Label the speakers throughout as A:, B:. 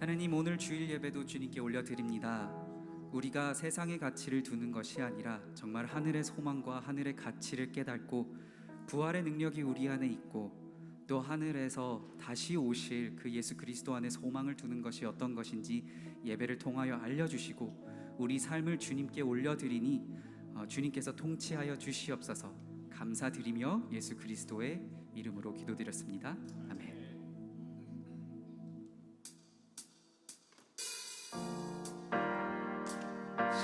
A: 하느님, 오늘 주일 예배도 주님께 올려드립니다. 우리가 세상의 가치를 두는 것이 아니라 정말 하늘의 소망과 하늘의 가치를 깨닫고 부활의 능력이 우리 안에 있고 또 하늘에서 다시 오실 그 예수 그리스도 안에 소망을 두는 것이 어떤 것인지 예배를 통하여 알려주시고 우리 삶을 주님께 올려드리니 주님께서 통치하여 주시옵소서. 감사드리며 예수 그리스도의 이름으로 기도드렸습니다. 아멘.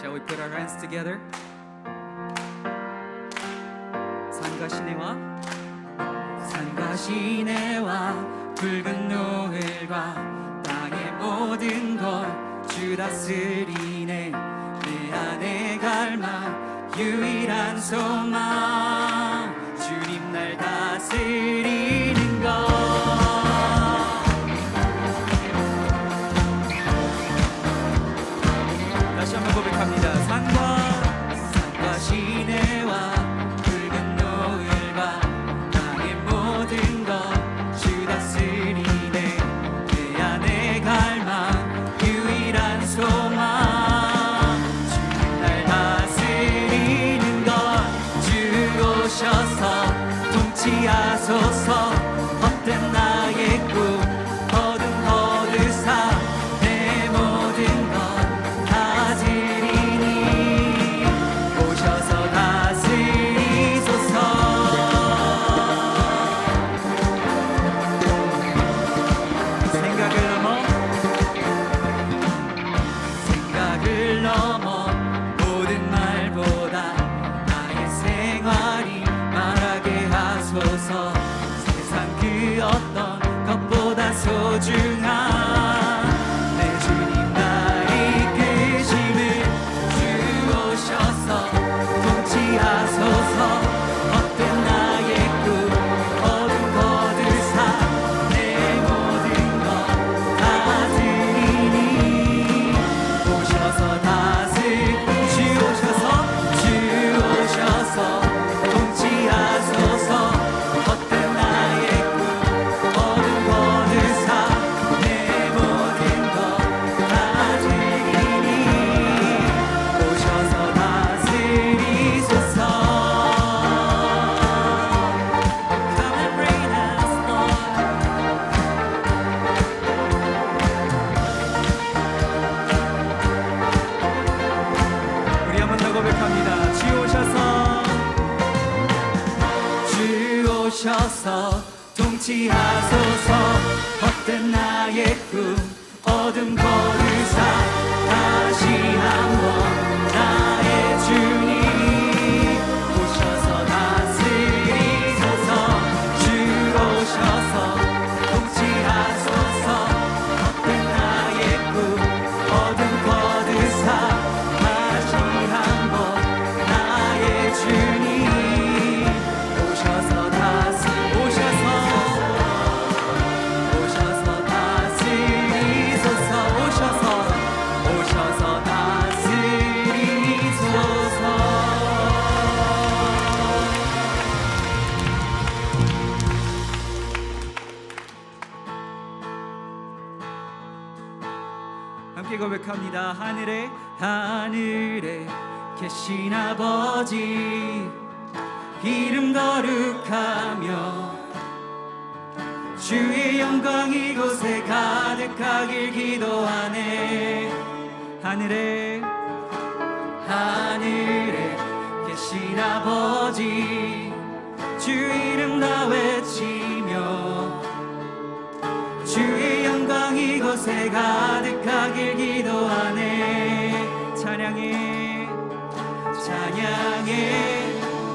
A: Shall we put our hands together? 산과 시내와 붉은 노을과 땅의 모든 걸 주 다스리네. 내 안에 갈망 유일한 소망 주님 날 다스리는 것. 다시 한번 고백합니다. 산과 시내와 붉은 노을과 땅의 모든 것 주 다스리네. 내 안에 갈망 유일한 소망 주님 날 다스리는 것. 주 오셔서 통치하소서. 헛된 나의 꿈 어둠 거두사 내 모든 것 다스리니 오셔서 다스리소서. 생각을 넘어 모든 말보다 나의 생활이 말하게 하소서. 세상 그 어떤 것보다 소중한 내 주님 날 이끄심을 주 오셔서 통치하소서. 헛된 나의 꿈 어둠 거두사 내 모든 것 다스리니 오셔서 주 오셔서 통치하소서. 헛된 나의 꿈 어둠 거두사 내 모든 것 다스리니 오셔서 다스리소서. Come and reign as Lord. 우리 한번 더 고백합니다. 주 오셔서 통치하소서. 헛된 나의 꿈 어둠 거두사 다시 한번 나의 주님 오셔서 다스리소서. 주 오셔서 통치하소서. 헛된 나의 꿈 어둠 거두사 다시 한번 나의 주님 오셔서 다스리소서. 함께 고백합니다. 하늘에 계신 아버지 이름 거룩하며 주의 영광 이곳에 가득하길 기도하네. 하늘에 계신 아버지 주 이름 다 외치며 주의 영광 이곳에 가득하길 기도하네. 찬양해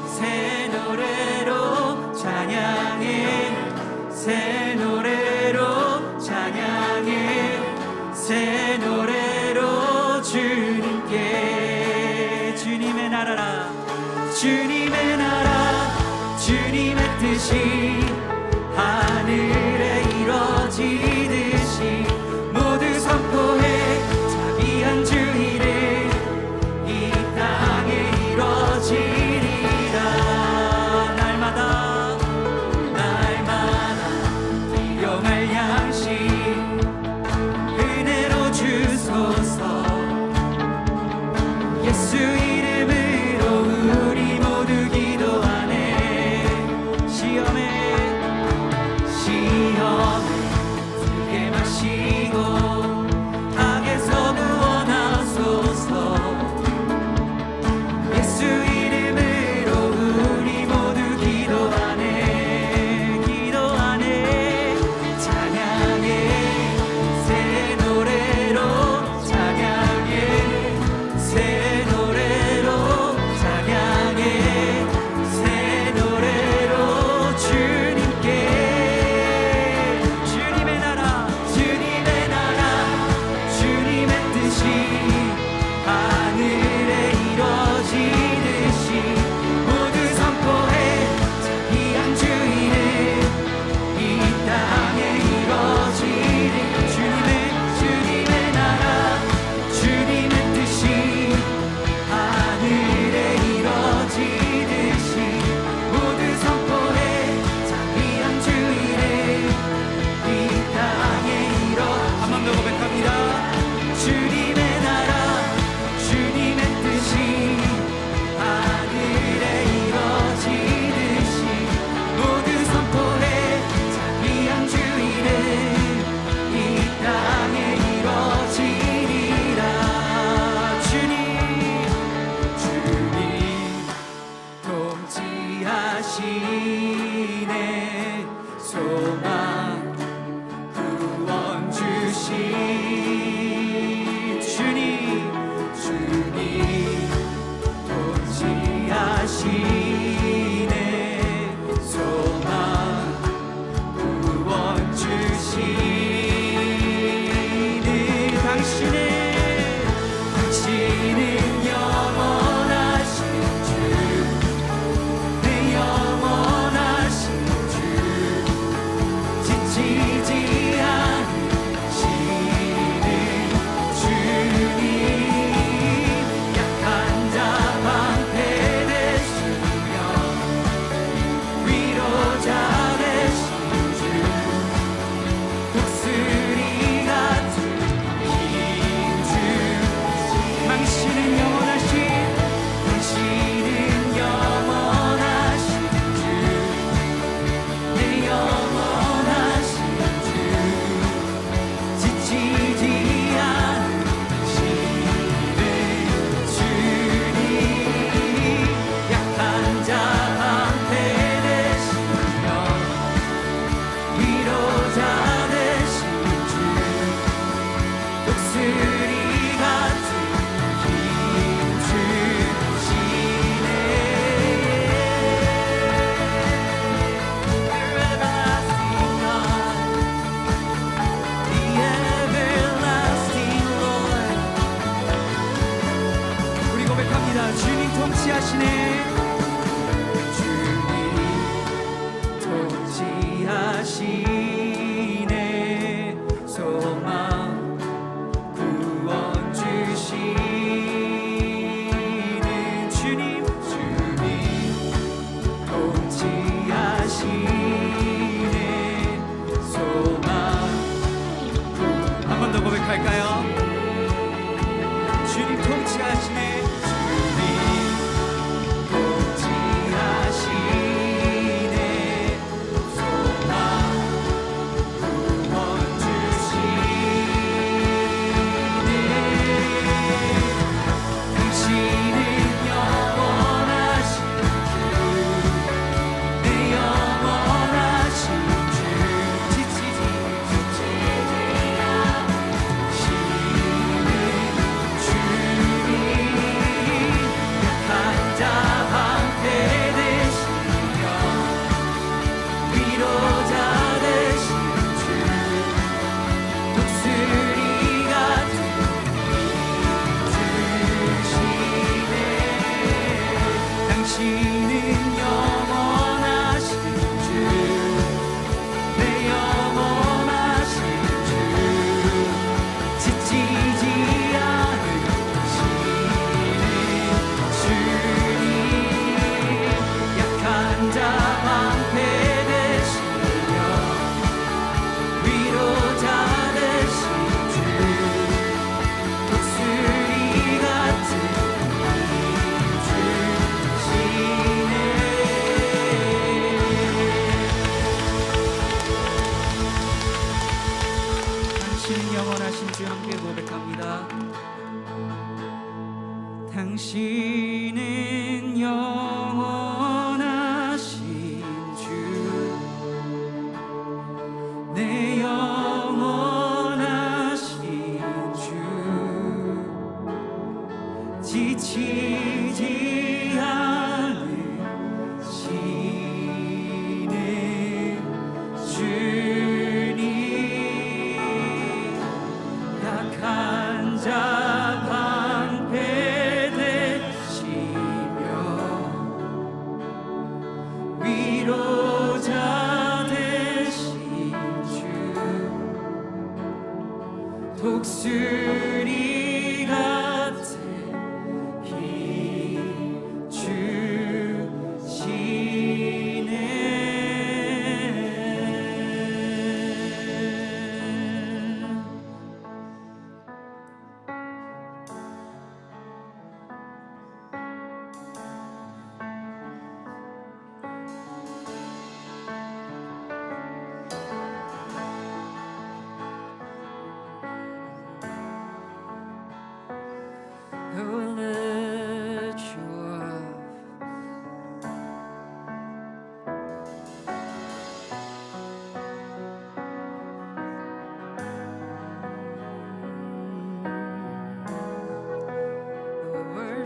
A: 새 노래로 새 노래로 새 노래로 주님께 주님의 나라라 주님의 뜻이 하늘에 이루어지듯이 모두 선포해 자비한 주 이름 이 땅에 이루어지리라. 날마다 일용할 양식 은혜 통치하시네 소망 구원 주신 주님 통치하시네 소망 구원 주시네 당신은 영원하신 주 내 영원하신 주 지치지 않으시는 주님 약한 자 방패되시며 위로자 되신 주 독수리 같은 힘주 당신은 영원하신 주 내 영원하신 주 지치지 않으시는 주님 약한 자 방패 되시며 위로자 되신 주 독수리 같은 힘 주시네 Everlasting God, the everlasting Lord 우리 고백합니다. 주님 통치하시네 주님 통치하시네 소망 구원 주시는 주님 통치하시네 소망 한 번 더 고백할까요? 주님 통치하시네 주님 통치하시네 소망 구원 주시네 당신은 영원하신 주 내 영원하신 주 지치지 않으시는 주님 약한 자 방패 되시며 위로자 되신 주 독수리 같은 주시네 당신은 영원하신 주 내 영원하신 주 지치지 않으시는 주님 약한 자 방패 되시며 위로자 되신 주 독수리 같은 힘 주시네 당신은 영원하신 주 함께 고백합니다. 당신은 영원하신 주 내 영원하신 주 지치지 않으시는 주님 약한 자 방패 되시며 위로자 되신 주 독수리 같은 힘 주시네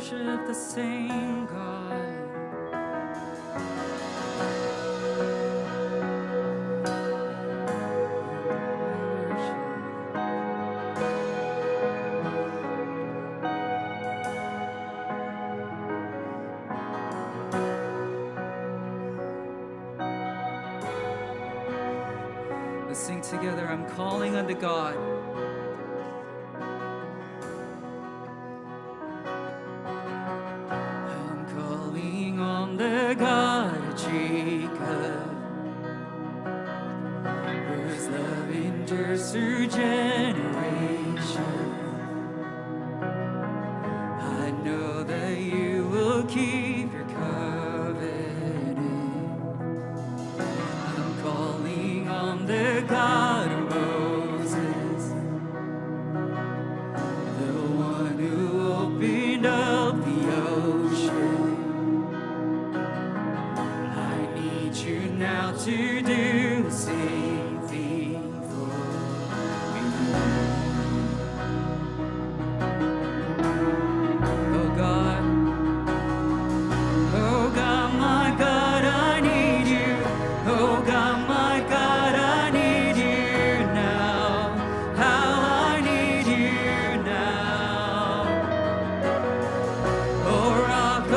A: worship the same God. Let's sing together. I'm calling on the God. I'm calling on the God of Jacob, whose love endures through generations. I know that you will keep your covenant. I'm calling on the God of Moses, the one who opened up the ocean. I need you now to do the same thing for me. Oh God, my God, I need you. Oh God, my God, I need you now. How I need you now. Oh rock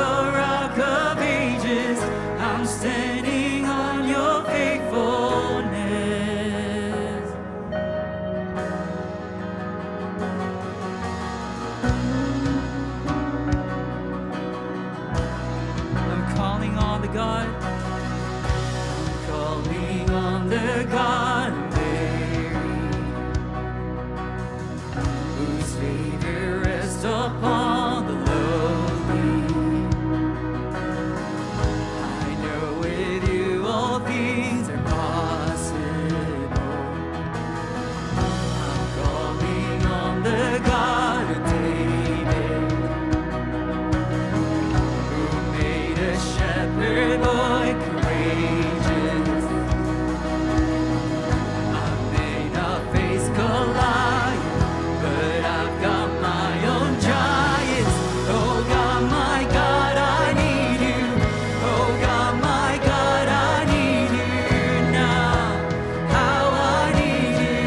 A: of ages, I'm standing on your faithfulness. I'm calling on the God. I'm calling on the God of Mary, whose favor rests upon the lowly. I know with you all things are possible. I'm calling on the God of David, who made a shepherd boy courageous. I may not face Goliath, but I've got my own giants. Oh God, my God, I need you. Oh God, my God, I need you now. How I need you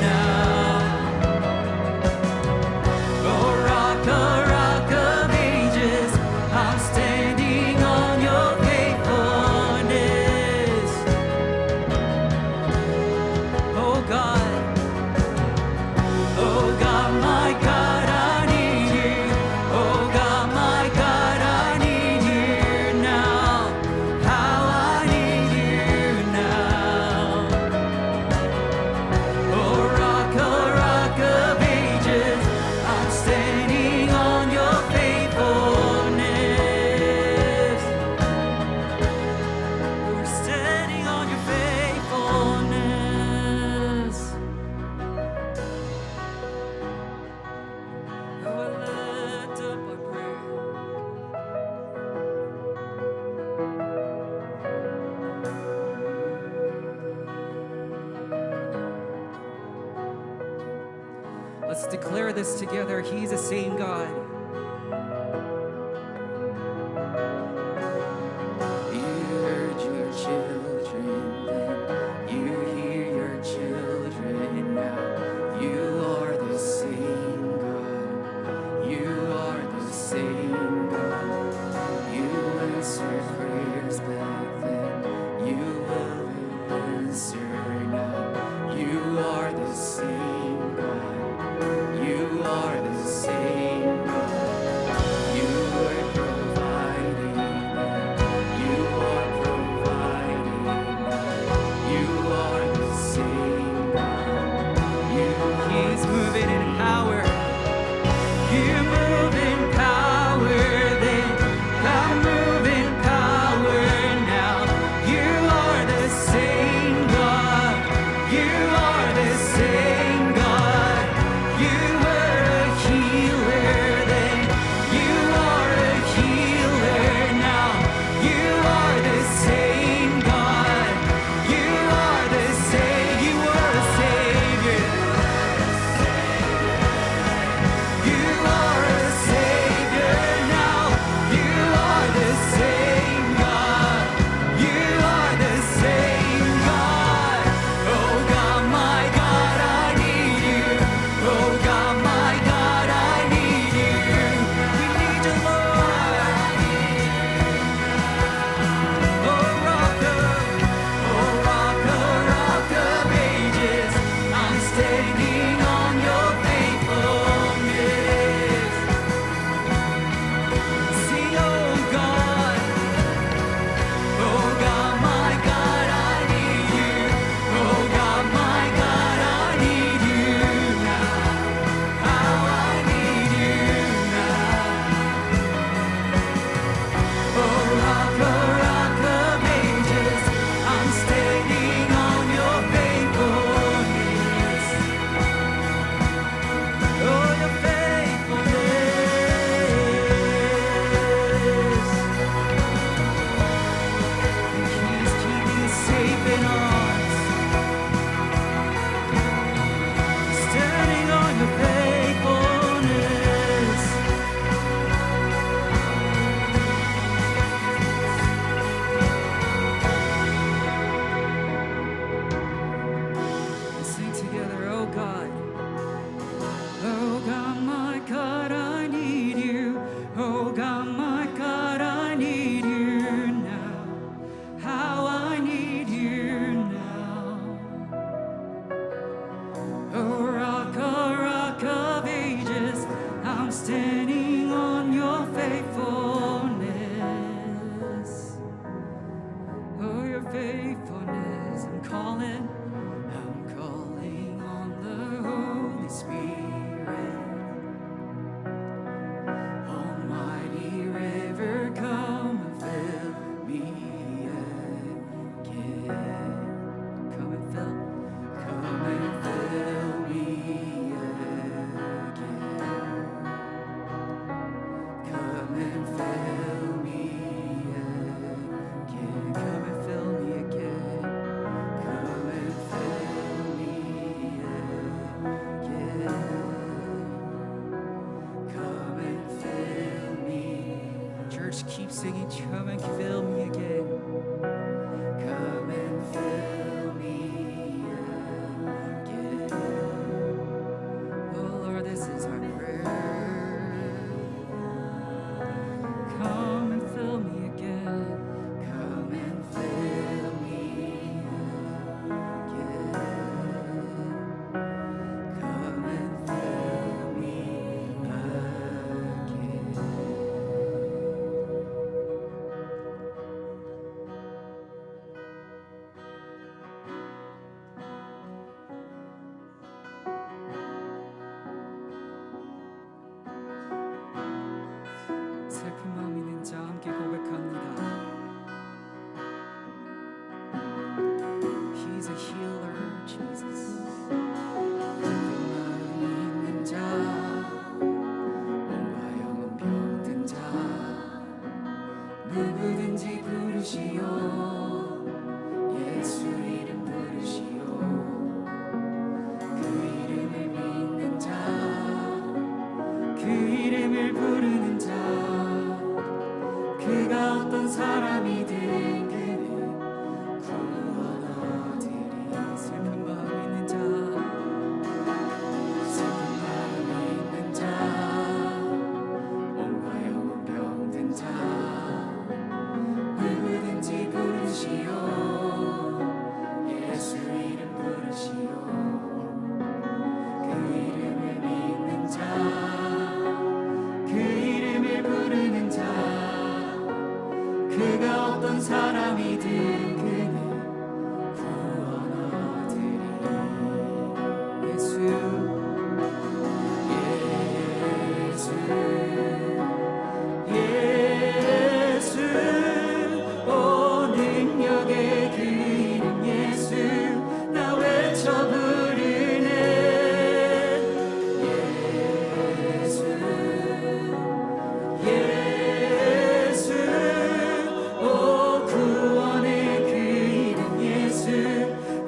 A: now. Oh rock of ages, I'm standing on your faithfulness. Oh God, my God, I need you. Oh God, my God, I need you now. How I need you now. Oh rock of ages, I'm standing on your faithfulness. We're standing on your faithfulness. Oh, I lift up my prayer. Let's declare this together. He's the same God. You heard your children then, you hear your children now. You are the same God. You are the same God. You answered prayers back then. You will answer now. You are the same God. You are the same God. faithfulness. I'm calling on the Holy Spirit. Almighty river, come and fill me again. Come and fill me again. Come and fill me again. Come and fill me again. Come and fill me again. Come and fill me. Church, keep singing. Come and fill me again. Come and fill me again. Oh Lord, this is our prayer. Come and fill me again. Come and fill me again. Come and fill me again. 슬픈 마음 있는 자 함께 고백합니다. He's a healer, Jesus. 슬픈 마음 있는 자, 몸과 영혼 병든 자, 누구든지 부르시오. 예수 이름 부르시오. 그 이름을 믿는 자, 그 이름을 부르는 자, 그가 어떤 사람이든 그는 구원 얻으리. 슬픈 마음 있는 자, 슬픈 마음 있는 자, 몸과 영혼 병든 자, 누구든지 부르시오. 예수 이름 부르시오. 그 이름을 믿는 자, 그 이름을 부르는 자, 그가 어떤 사람이든 그는 구원 얻으리. 예수, 예수, 예수, 오 능력의 그 이름 예수, 나 외쳐 부르네. 예수, 예수, 오 구원의 그 이름 예수,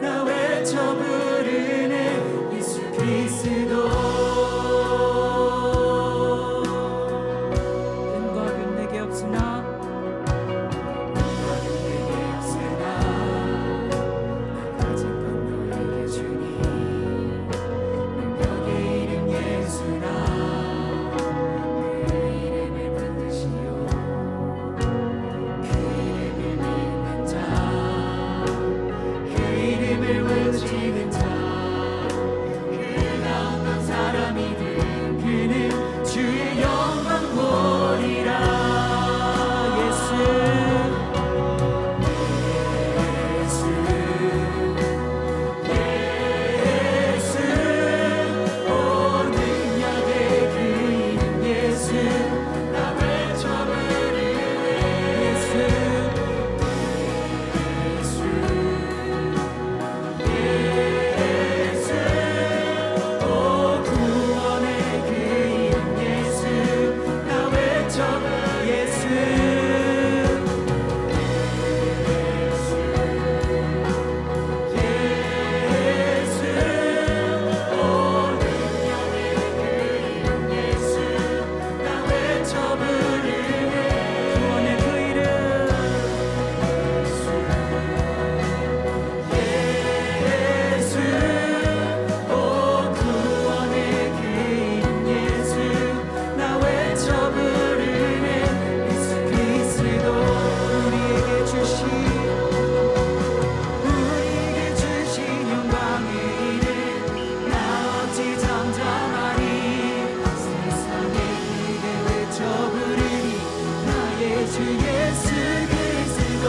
A: 나 외쳐 부르네. 예수 그리스도. 은과 금 내게 없으나, 은과 금 내게 없으나, 나 가진 건 너에게 주니. 능력의 이름 예수라. 그 이름을 붙드시오. 그 이름을 믿는 자, 그 이름을 외치는 자, 그가 어떤 사람이든 그는 주의 영광 보리라. 예수, 예수, 예수, 오 능력의 그 이름 예수, 나 외쳐 부르네. 예수, 예수, 예수, 오 구원의 그 이름 예수, 나 외쳐 부르네. 예수, 예수, 오 능력의 그 이름 예수, 나 외쳐 부르네. 구원의 그 이름 예수, 오 구원의 그 이름 예수, 나 외쳐 부르네. 예수 그리스도. 우리에게 주신 영광의 이름, 나 어찌 잠잠하리. 세상에 크게 외쳐 부르니 나의 주 예수 그리스도.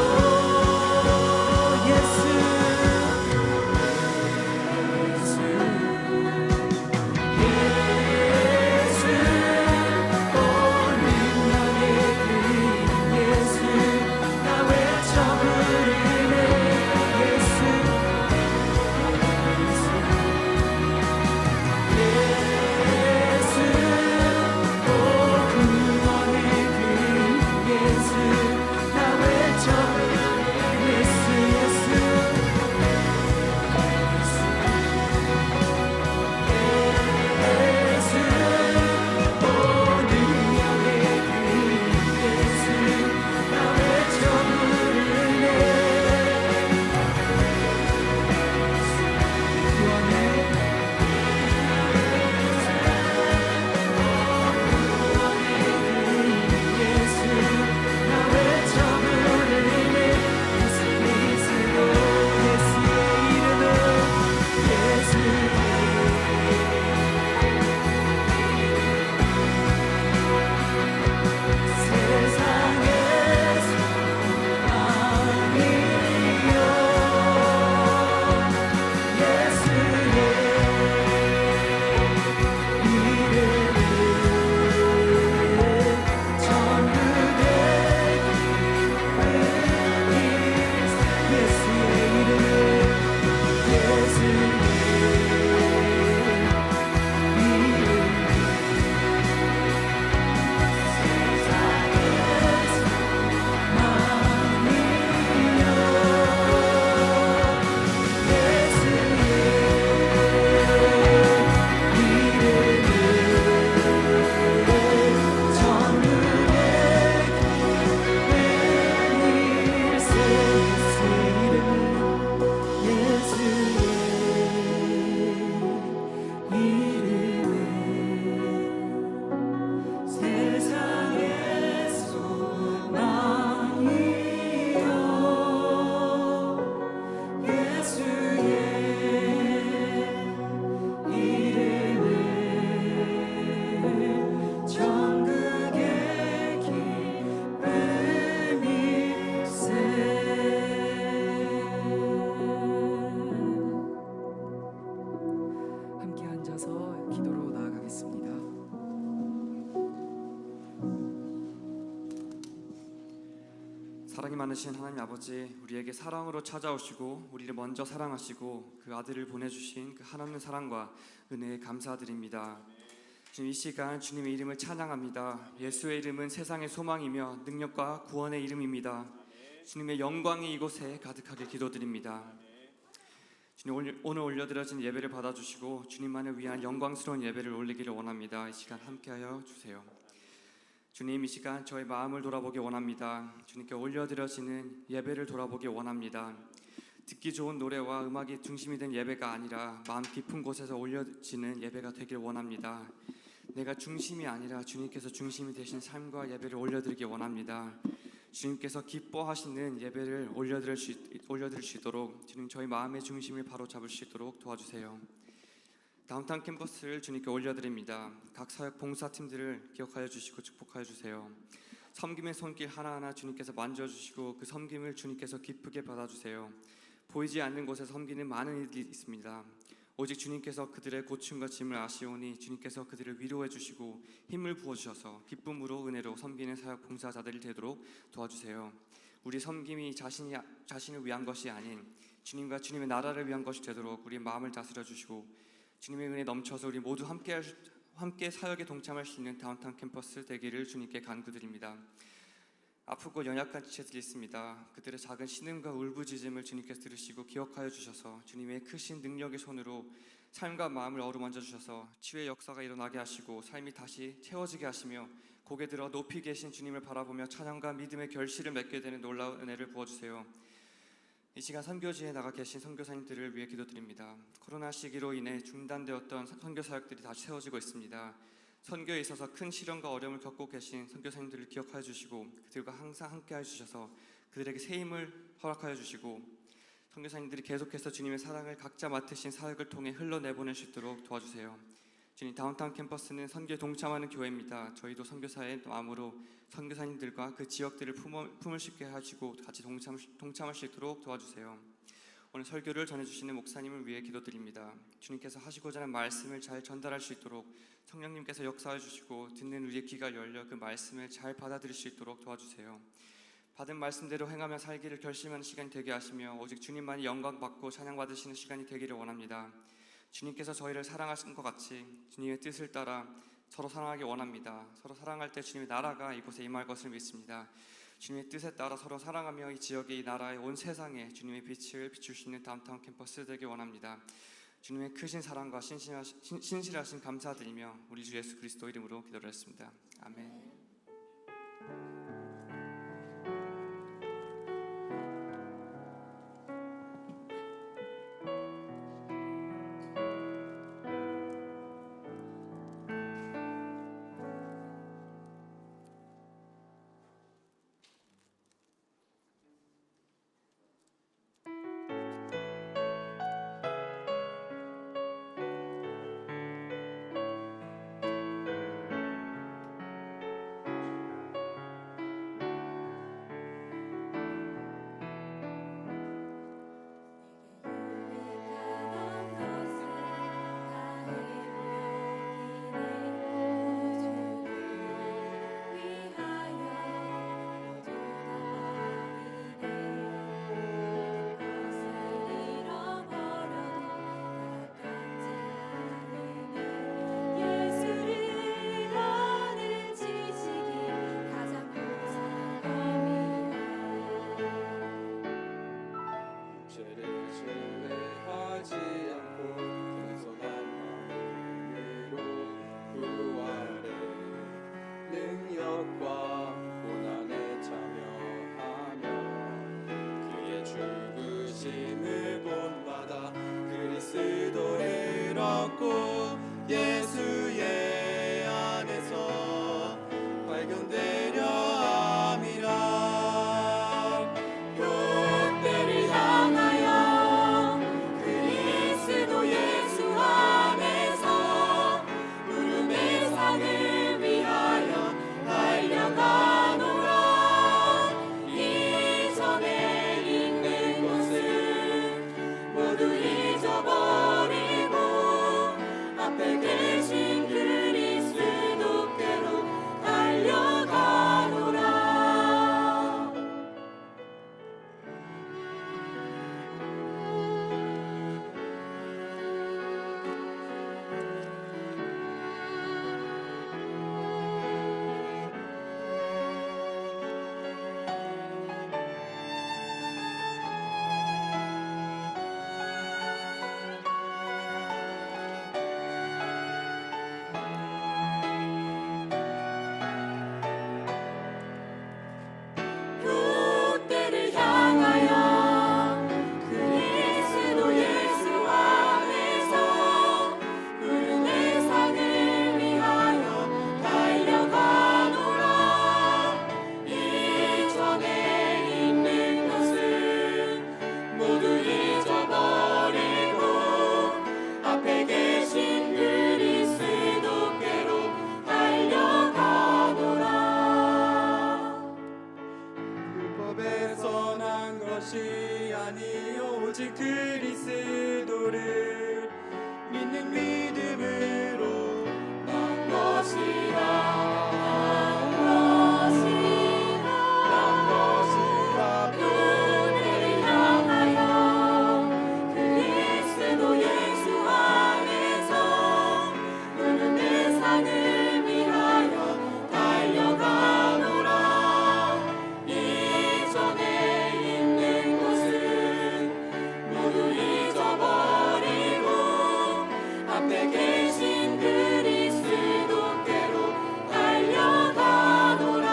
B: 많으신 하나님 아버지, 우리에게 사랑으로 찾아오시고 우리를 먼저 사랑하시고 그 아들을 보내주신 그 한없는 사랑과 은혜에 감사드립니다. 주님, 이 시간 주님의 이름을 찬양합니다. 예수의 이름은 세상의 소망이며 능력과 구원의 이름입니다. 주님의 영광이 이곳에 가득하게 기도드립니다. 주님, 오늘 올려드려진 예배를 받아주시고 주님만을 위한 영광스러운 예배를 올리기를 원합니다. 이 시간 함께하여 주세요. 주님, 이 시간 저의 마음을 돌아보기 원합니다. 주님께 올려드려지는 예배를 돌아보기 원합니다. 듣기 좋은 노래와 음악이 중심이 된 예배가 아니라 마음 깊은 곳에서 올려지는 예배가 되길 원합니다. 내가 중심이 아니라 주님께서 중심이 되신 삶과 예배를 올려드리기 원합니다. 주님께서 기뻐하시는 예배를 올려드릴 수 있도록 주님, 저희 마음의 중심을 바로 잡을 수 있도록 도와주세요. 다운타운 캠퍼스를 주님께 올려드립니다. 각 사역 봉사팀들을 기억하여 주시고 축복하여 주세요. 섬김의 손길 하나하나 주님께서 만져주시고 그 섬김을 주님께서 기쁘게 받아주세요. 보이지 않는 곳에 섬기는 많은 이들이 있습니다. 오직 주님께서 그들의 고충과 짐을 아시오니 주님께서 그들을 위로해 주시고 힘을 부어주셔서 기쁨으로 은혜로 섬기는 사역 봉사자들이 되도록 도와주세요. 우리 섬김이 자신을 위한 것이 아닌 주님과 주님의 나라를 위한 것이 되도록 우리 마음을 다스려 주시고 주님의 은혜 넘쳐서 우리 모두 함께 사역에 동참할 수 있는 다운타운 캠퍼스 되기를 주님께 간구드립니다. 아프고 연약한 지체들이 있습니다. 그들의 작은 신음과 울부짖음을 주님께서 들으시고 기억하여 주셔서 주님의 크신 능력의 손으로 삶과 마음을 어루만져 주셔서 치유의 역사가 일어나게 하시고 삶이 다시 채워지게 하시며 고개 들어 높이 계신 주님을 바라보며 찬양과 믿음의 결실을 맺게 되는 놀라운 은혜를 부어주세요. 이 시간 선교지에 나가 계신 선교사님들을 위해 기도드립니다. 코로나 시기로 인해 중단되었던 선교 사역들이 다시 세워지고 있습니다. 선교에 있어서 큰 시련과 어려움을 겪고 계신 선교사님들을 기억하여 주시고 그들과 항상 함께하여 주셔서 그들에게 새 힘을 허락하여 주시고 선교사님들이 계속해서 주님의 사랑을 각자 맡으신 사역을 통해 흘러내보낼 수 있도록 도와주세요. 주님, 다운타운 캠퍼스는 선교에 동참하는 교회입니다. 저희도 선교사의 마음으로 선교사님들과 그 지역들을 품을 수 있게 하시고 같이 동참할 수 있도록 도와주세요. 오늘 설교를 전해주시는 목사님을 위해 기도드립니다. 주님께서 하시고자 하는 말씀을 잘 전달할 수 있도록 성령님께서 역사해 주시고 듣는 우리의 귀가 열려 그 말씀을 잘 받아들일 수 있도록 도와주세요. 받은 말씀대로 행하며 살기를 결심하는 시간이 되게 하시며 오직 주님만이 영광받고 찬양받으시는 시간이 되기를 원합니다. 주님께서 저희를 사랑하신 것 같이 주님의 뜻을 따라 서로 사랑하기 원합니다. 서로 사랑할 때 주님의 나라가 이곳에 임할 것을 믿습니다. 주님의 뜻에 따라 서로 사랑하며 이 지역의 이 나라의 온 세상에 주님의 빛을 비출 수 있는 다운타운 캠퍼스 되기 원합니다. 주님의 크신 사랑과 신실하신 감사드리며 우리 주 예수 그리스도 이름으로 기도를 했습니다. 아멘.
C: 예수의 안에서 발견되려 함이라. 그때를 향하여 그리스도 예수 안에서 구름의 산을 위하여 달려가노라. 이전에 있는 것을 모두 잊어버리고 앞에 계신
D: 것이 아니요 오직 그리스도를 믿는 믿음으로
C: 난 것이라 그대를 향하여 그리스도 예수 안에서 너는 내 산을 위하여 달려가노라. 이전에 있는 것은 모두 잊어버리고 앞에 계신 그리스도께로 달려가노라.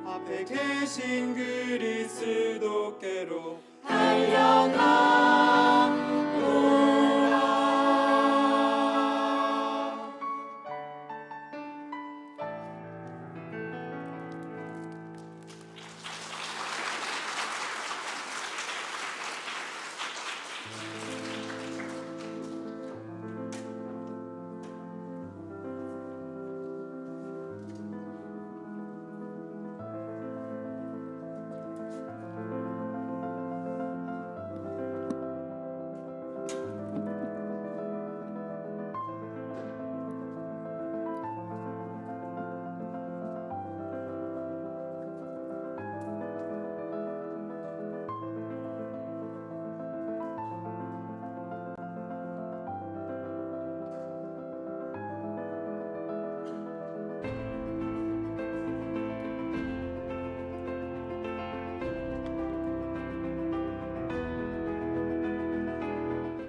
D: 앞에 계신 그리스도께로
C: 달려가노라.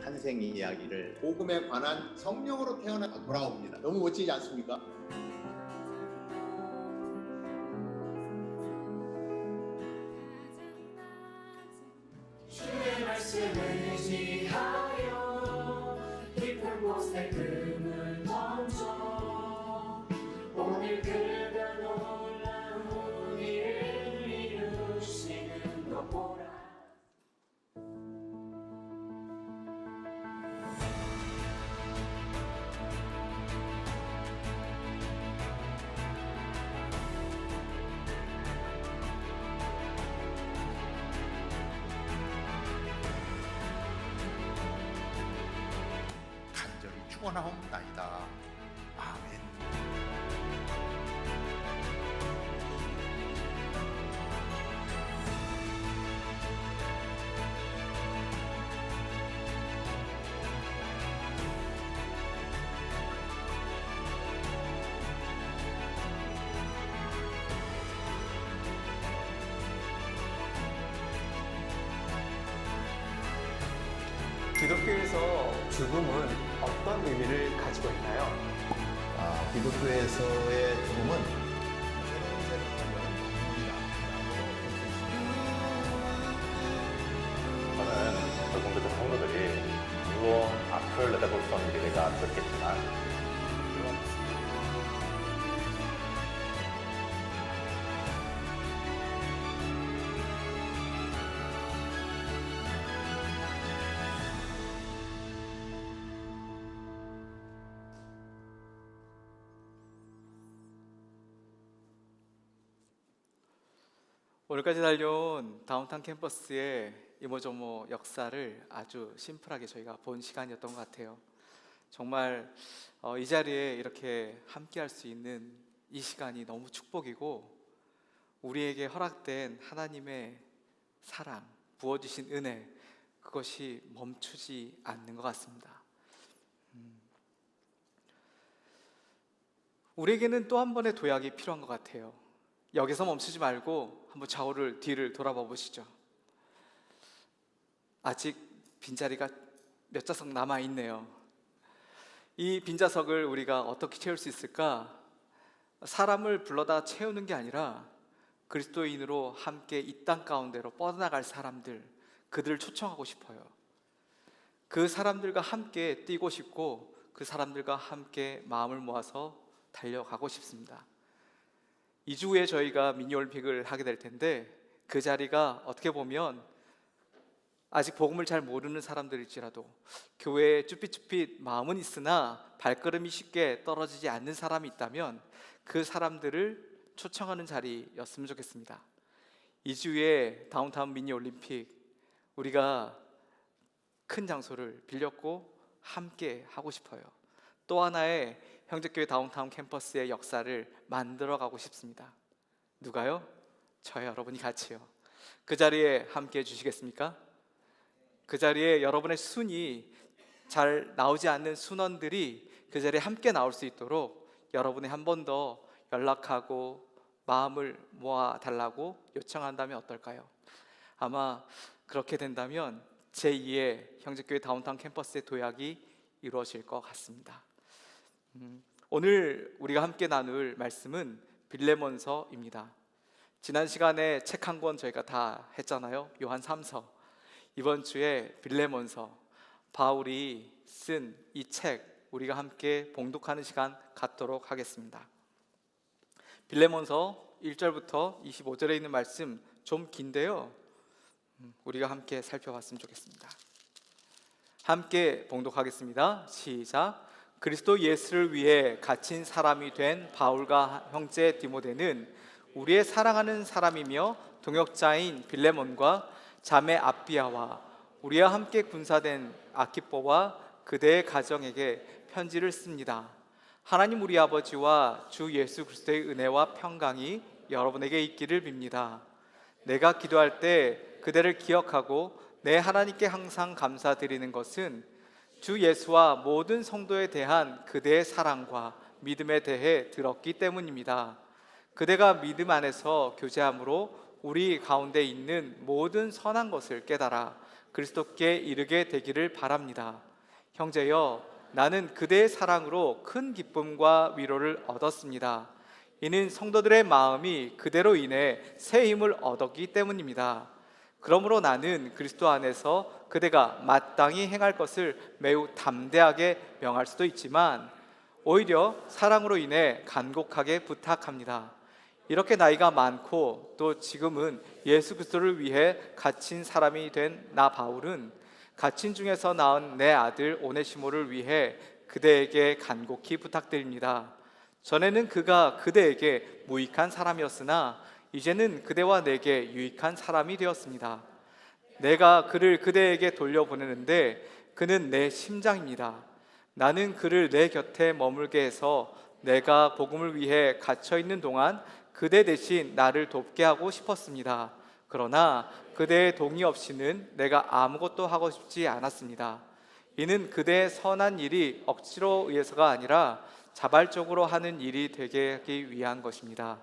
E: 탄생 이야기를 복음에 관한 성령으로 태어나 돌아옵니다. 너무 멋지지 않습니까?
C: 주의 말씀을 의지하여 깊은 곳에 금을 던져 오늘 그가 놀라운 일을 이루시는 것 보라.
E: 간절히 축원하옵나이다. 아멘.
F: 기독교에서 죽음은 어떤 의미를 가지고 있나요?
E: 기독교에서의 죽음은 새로운 생명을 여는 건물이다.
G: 저는 조금도 성도들이 무언 앞을 내다볼 수 없는 미래가 있었겠지만
F: 오늘까지 달려온 다운타운 캠퍼스의 이모저모 역사를 아주 심플하게 저희가 본 시간이었던 것 같아요. 정말 이 자리에 이렇게 함께 할 수 있는 이 시간이 너무 축복이고 우리에게 허락된 하나님의 사랑, 부어주신 은혜, 그것이 멈추지 않는 것 같습니다. 우리에게는 또 한 번의 도약이 필요한 것 같아요. 여기서 멈추지 말고 한번 좌우를 뒤를 돌아봐 보시죠. 아직 빈자리가 몇 좌석 남아 있네요. 이 빈좌석을 우리가 어떻게 채울 수 있을까? 사람을 불러다 채우는 게 아니라 그리스도인으로 함께 이 땅 가운데로 뻗어나갈 사람들, 그들을 초청하고 싶어요. 그 사람들과 함께 뛰고 싶고 그 사람들과 함께 마음을 모아서 달려가고 싶습니다. 2주 후에 저희가 미니올림픽을 하게 될 텐데 그 자리가 어떻게 보면 아직 복음을 잘 모르는 사람들일지라도 교회에 쭈삣쭈삣 마음은 있으나 발걸음이 쉽게 떨어지지 않는 사람이 있다면 그 사람들을 초청하는 자리였으면 좋겠습니다. 2주 후에 다운타운 미니 올림픽 우리가 큰 장소를 빌렸고 함께 하고 싶어요. 또 하나의 형제교회 다운타운 캠퍼스의 역사를 만들어 가고 싶습니다. 누가요? 저와 여러분이 같이요. 그 자리에 함께 해주시겠습니까? 그 자리에 여러분의 순위 잘 나오지 않는 순원들이 그 자리에 함께 나올 수 있도록 여러분이 한 번 더 연락하고 마음을 모아 달라고 요청한다면 어떨까요? 아마 그렇게 된다면 제2의 형제교회 다운타운 캠퍼스의 도약이 이루어질 것 같습니다. 오늘 우리가 함께 나눌 말씀은 빌레몬서입니다. 지난 시간에 책 한 권 저희가 다 했잖아요. 요한 3서. 이번 주에 빌레몬서, 바울이 쓴 이 책 우리가 함께 봉독하는 시간 갖도록 하겠습니다. 빌레몬서 1절부터 25절에 있는 말씀 좀 긴데요, 우리가 함께 살펴봤으면 좋겠습니다. 함께 봉독하겠습니다. 시작. 그리스도 예수를 위해 갇힌 사람이 된 바울과 형제 디모데는 우리의 사랑하는 사람이며 동역자인 빌레몬과 자매 아비아와 우리와 함께 군사된 아키포와 그대의 가정에게 편지를 씁니다. 하나님 우리 아버지와 주 예수 그리스도의 은혜와 평강이 여러분에게 있기를 빕니다. 내가 기도할 때 그대를 기억하고 내 하나님께 항상 감사드리는 것은 주 예수와 모든 성도에 대한 그대의 사랑과 믿음에 대해 들었기 때문입니다. 그대가 믿음 안에서 교제함으로 우리 가운데 있는 모든 선한 것을 깨달아 그리스도께 이르게 되기를 바랍니다. 형제여, 나는 그대의 사랑으로 큰 기쁨과 위로를 얻었습니다. 이는 성도들의 마음이 그대로 인해 새 힘을 얻었기 때문입니다. 그러므로 나는 그리스도 안에서 그대가 마땅히 행할 것을 매우 담대하게 명할 수도 있지만 오히려 사랑으로 인해 간곡하게 부탁합니다. 이렇게 나이가 많고 또 지금은 예수 그리스도를 위해 갇힌 사람이 된 나 바울은 갇힌 중에서 낳은 내 아들 오네시모를 위해 그대에게 간곡히 부탁드립니다. 전에는 그가 그대에게 무익한 사람이었으나 이제는 그대와 내게 유익한 사람이 되었습니다. 내가 그를 그대에게 돌려보내는데 그는 내 심장입니다. 나는 그를 내 곁에 머물게 해서 내가 복음을 위해 갇혀 있는 동안 그대 대신 나를 돕게 하고 싶었습니다. 그러나 그대의 동의 없이는 내가 아무것도 하고 싶지 않았습니다. 이는 그대의 선한 일이 억지로 의해서가 아니라 자발적으로 하는 일이 되게 하기 위한 것입니다.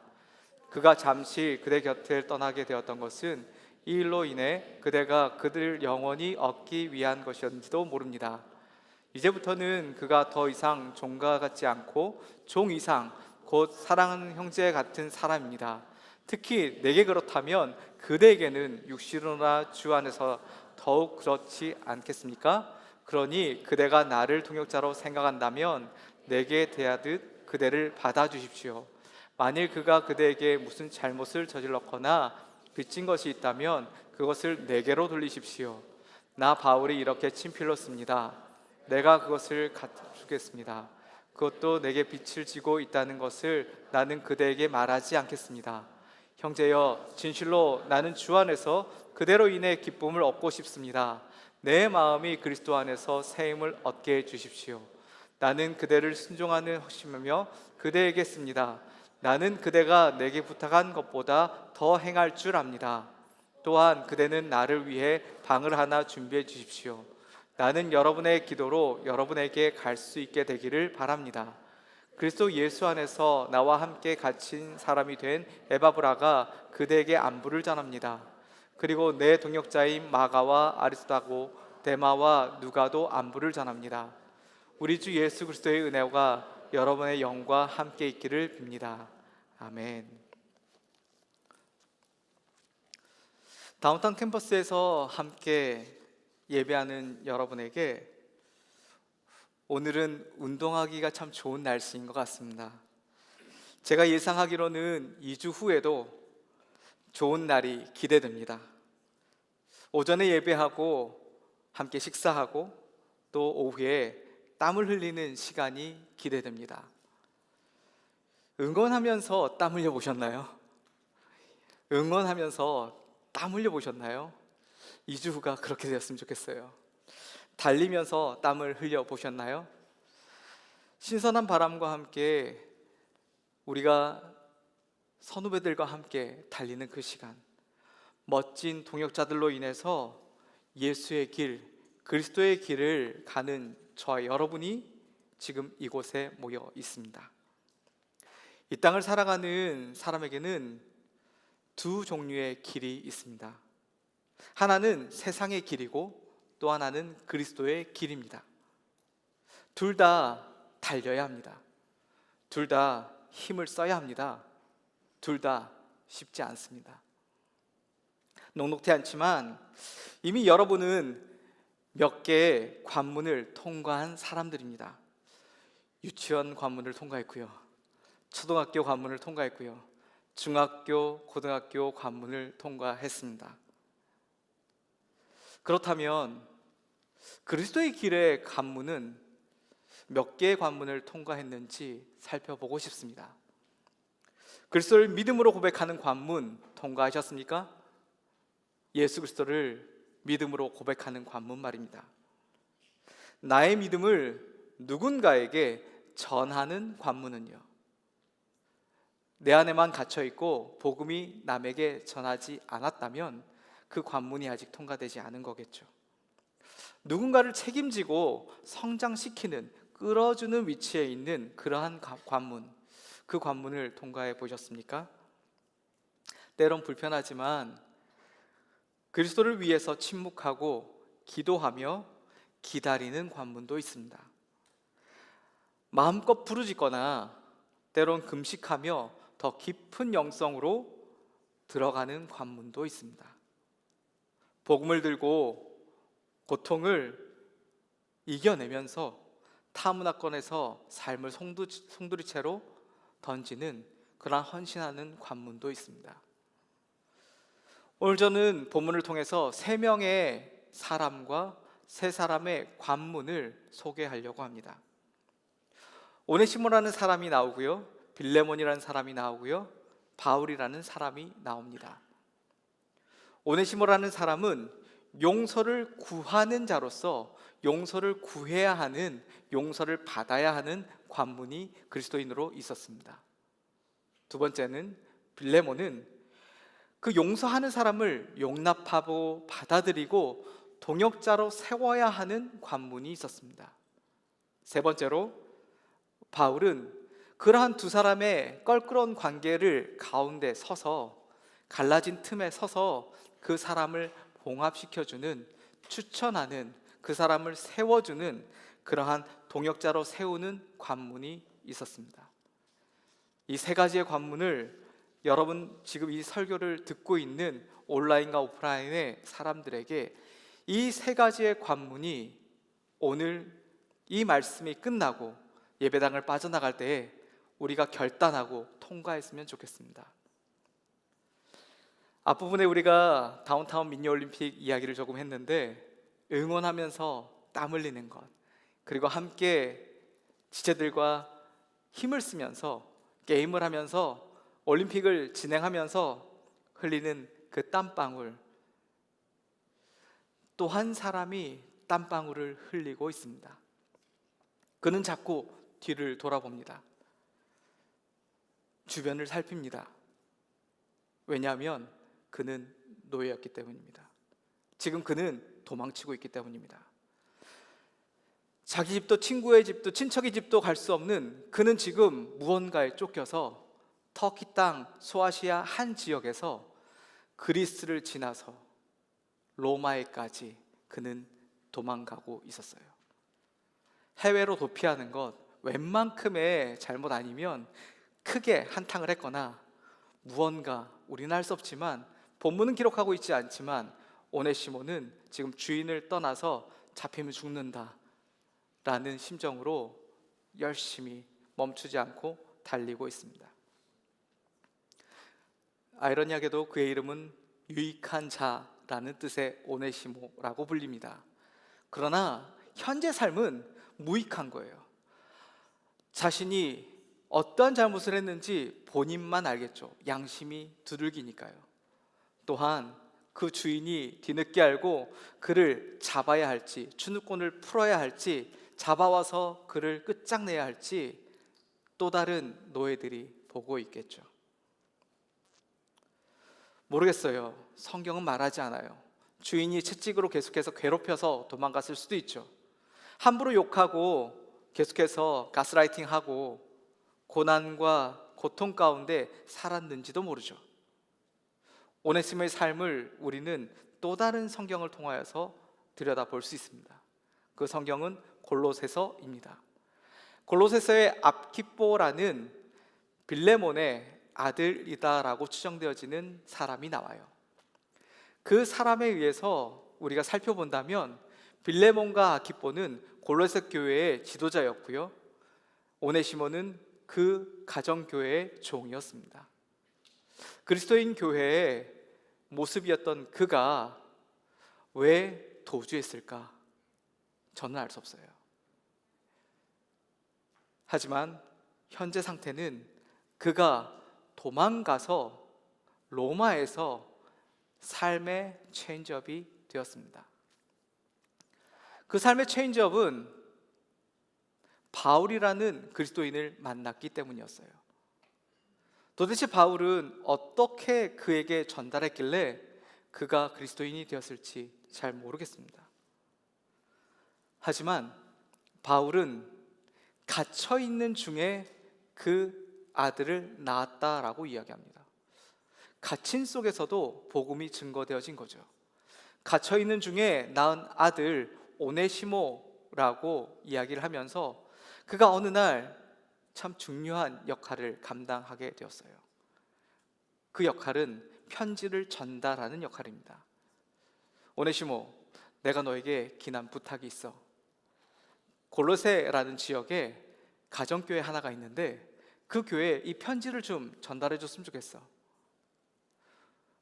F: 그가 잠시 그대 곁을 떠나게 되었던 것은 이 일로 인해 그대가 그들 영원히 얻기 위한 것이었는지도 모릅니다. 이제부터는 그가 더 이상 종과 같지 않고 종 이상 곧 사랑하는 형제 같은 사람입니다. 특히 내게 그렇다면 그대에게는 육신으로나 주 안에서 더욱 그렇지 않겠습니까? 그러니 그대가 나를 동역자로 생각한다면 내게 대하듯 그대를 받아주십시오. 만일 그가 그대에게 무슨 잘못을 저질렀거나 빚진 것이 있다면 그것을 내게로 돌리십시오. 나 바울이 이렇게 친필로 씁니다. 내가 그것을 갚아주겠습니다. 그것도 내게 빚을 지고 있다는 것을 나는 그대에게 말하지 않겠습니다. 형제여, 진실로 나는 주 안에서 그대로 인해 기쁨을 얻고 싶습니다. 내 마음이 그리스도 안에서 새 힘을 얻게 해주십시오. 나는 그대를 순종하는 확신이며 그대에게 씁니다. 나는 그대가 내게 부탁한 것보다 더 행할 줄 압니다. 또한 그대는 나를 위해 방을 하나 준비해 주십시오. 나는 여러분의 기도로 여러분에게 갈 수 있게 되기를 바랍니다. 그리스도 예수 안에서 나와 함께 갇힌 사람이 된 에바브라가 그대에게 안부를 전합니다. 그리고 내 동역자인 마가와 아리스다고 데마와 누가도 안부를 전합니다. 우리 주 예수 그리스도의 은혜가 여러분의 영과 함께 있기를 빕니다. 아멘. 다운타운 캠퍼스에서 함께 예배하는 여러분에게 오늘은 운동하기가 참 좋은 날씨인 것 같습니다. 제가 예상하기로는 2주 후에도 좋은 날이 기대됩니다. 오전에 예배하고 함께 식사하고 또 오후에 땀을 흘리는 시간이 기대됩니다. 응원하면서 땀 흘려 보셨나요? 응원하면서 땀 흘려 보셨나요? 2주 후가 그렇게 되었으면 좋겠어요. 달리면서 땀을 흘려 보셨나요? 신선한 바람과 함께 우리가 선후배들과 함께 달리는 그 시간, 멋진 동역자들로 인해서 예수의 길, 그리스도의 길을 가는 저와 여러분이 지금 이곳에 모여 있습니다. 이 땅을 살아가는 사람에게는 두 종류의 길이 있습니다. 하나는 세상의 길이고 또 하나는 그리스도의 길입니다. 둘 다 달려야 합니다. 둘 다 힘을 써야 합니다. 둘 다 쉽지 않습니다. 녹록지 않지만 이미 여러분은 몇 개의 관문을 통과한 사람들입니다. 유치원 관문을 통과했고요, 초등학교 관문을 통과했고요, 중학교, 고등학교 관문을 통과했습니다. 그렇다면 그리스도의 길의 관문은 몇 개의 관문을 통과했는지 살펴보고 싶습니다. 그리스도를 믿음으로 고백하는 관문 통과하셨습니까? 예수 그리스도를 믿음으로 고백하는 관문 말입니다. 나의 믿음을 누군가에게 전하는 관문은요, 내 안에만 갇혀 있고 복음이 남에게 전하지 않았다면 그 관문이 아직 통과되지 않은 거겠죠. 누군가를 책임지고 성장시키는, 끌어주는 위치에 있는 그러한 관문, 그 관문을 통과해 보셨습니까? 때론 불편하지만 그리스도를 위해서 침묵하고 기도하며 기다리는 관문도 있습니다. 마음껏 부르짖거나 때론 금식하며 더 깊은 영성으로 들어가는 관문도 있습니다. 복음을 들고 고통을 이겨내면서 타문화권에서 삶을 송두리째로 던지는 그러한 헌신하는 관문도 있습니다. 오늘 저는 본문을 통해서 3명의 사람과 3사람의 관문을 소개하려고 합니다. 오네시모라는 사람이 나오고요, 빌레몬이라는 사람이 나오고요, 바울이라는 사람이 나옵니다. 오네시모라는 사람은 용서를 구하는 자로서 용서를 구해야 하는, 용서를 받아야 하는 관문이 그리스도인으로 있었습니다. 두 번째는 빌레몬은 그 용서하는 사람을 용납하고 받아들이고 동역자로 세워야 하는 관문이 있었습니다. 세 번째로 바울은 그러한 두 사람의 껄끄러운 관계를 가운데 서서, 갈라진 틈에 서서 그 사람을 봉합시켜주는, 추천하는, 그 사람을 세워주는 그러한 동역자로 세우는 관문이 있었습니다. 이 3가지의 관문을 여러분 지금 이 설교를 듣고 있는 온라인과 오프라인의 사람들에게 이 3가지의 관문이 오늘 이 말씀이 끝나고 예배당을 빠져나갈 때에 우리가 결단하고 통과했으면 좋겠습니다. 앞부분에 우리가 다운타운 미니올림픽 이야기를 조금 했는데, 응원하면서 땀 흘리는 것, 그리고 함께 지체들과 힘을 쓰면서 게임을 하면서 올림픽을 진행하면서 흘리는 그 땀방울, 또 한 사람이 땀방울을 흘리고 있습니다. 그는 자꾸 뒤를 돌아봅니다. 주변을 살핍니다. 왜냐하면 그는 노예였기 때문입니다. 지금 그는 도망치고 있기 때문입니다. 자기 집도 친구의 집도 친척의 집도 갈 수 없는 그는 지금 무언가에 쫓겨서 터키 땅 소아시아 한 지역에서 그리스를 지나서 로마에까지 그는 도망가고 있었어요. 해외로 도피하는 것 웬만큼의 잘못 아니면 크게 한탕을 했거나 무언가, 우리는 할 수 없지만 본문은 기록하고 있지 않지만 오네시모는 지금 주인을 떠나서 잡히면 죽는다 라는 심정으로 열심히 멈추지 않고 달리고 있습니다. 아이러니하게도 그의 이름은 유익한 자라는 뜻의 오네시모라고 불립니다. 그러나 현재 삶은 무익한 거예요. 자신이 어떠한 잘못을 했는지 본인만 알겠죠. 양심이 두들기니까요. 또한 그 주인이 뒤늦게 알고 그를 잡아야 할지, 주누권을 풀어야 할지, 잡아와서 그를 끝장내야 할지 또 다른 노예들이 보고 있겠죠. 모르겠어요. 성경은 말하지 않아요. 주인이 채찍으로 계속해서 괴롭혀서 도망갔을 수도 있죠. 함부로 욕하고 계속해서 가스라이팅하고 고난과 고통 가운데 살았는지도 모르죠. 오네시모의 삶을 우리는 또 다른 성경을 통하여서 들여다볼 수 있습니다. 그 성경은 골로새서입니다. 골로새서의 아키뽀라는 빌레몬의 아들이다라고 추정되어지는 사람이 나와요. 그 사람에 의해서 우리가 살펴본다면 빌레몬과 아키뽀는 골로새 교회의 지도자였고요, 오네시모는 그 가정교회의 종이었습니다. 그리스도인 교회의 모습이었던 그가 왜 도주했을까? 저는 알 수 없어요. 하지만 현재 상태는 그가 도망가서 로마에서 삶의 체인지업이 되었습니다. 그 삶의 체인지업은 바울이라는 그리스도인을 만났기 때문이었어요. 도대체 바울은 어떻게 그에게 전달했길래 그가 그리스도인이 되었을지 잘 모르겠습니다. 하지만 바울은 갇혀있는 중에 그 아들을 낳았다라고 이야기합니다. 갇힌 속에서도 복음이 증거되어진 거죠. 갇혀있는 중에 낳은 아들 오네시모라고 이야기를 하면서 그가 어느 날 참 중요한 역할을 감당하게 되었어요. 그 역할은 편지를 전달하는 역할입니다. 오네시모, 내가 너에게 기난 부탁이 있어. 골로새라는 지역에 가정교회 하나가 있는데 그 교회에 이 편지를 좀 전달해 줬으면 좋겠어.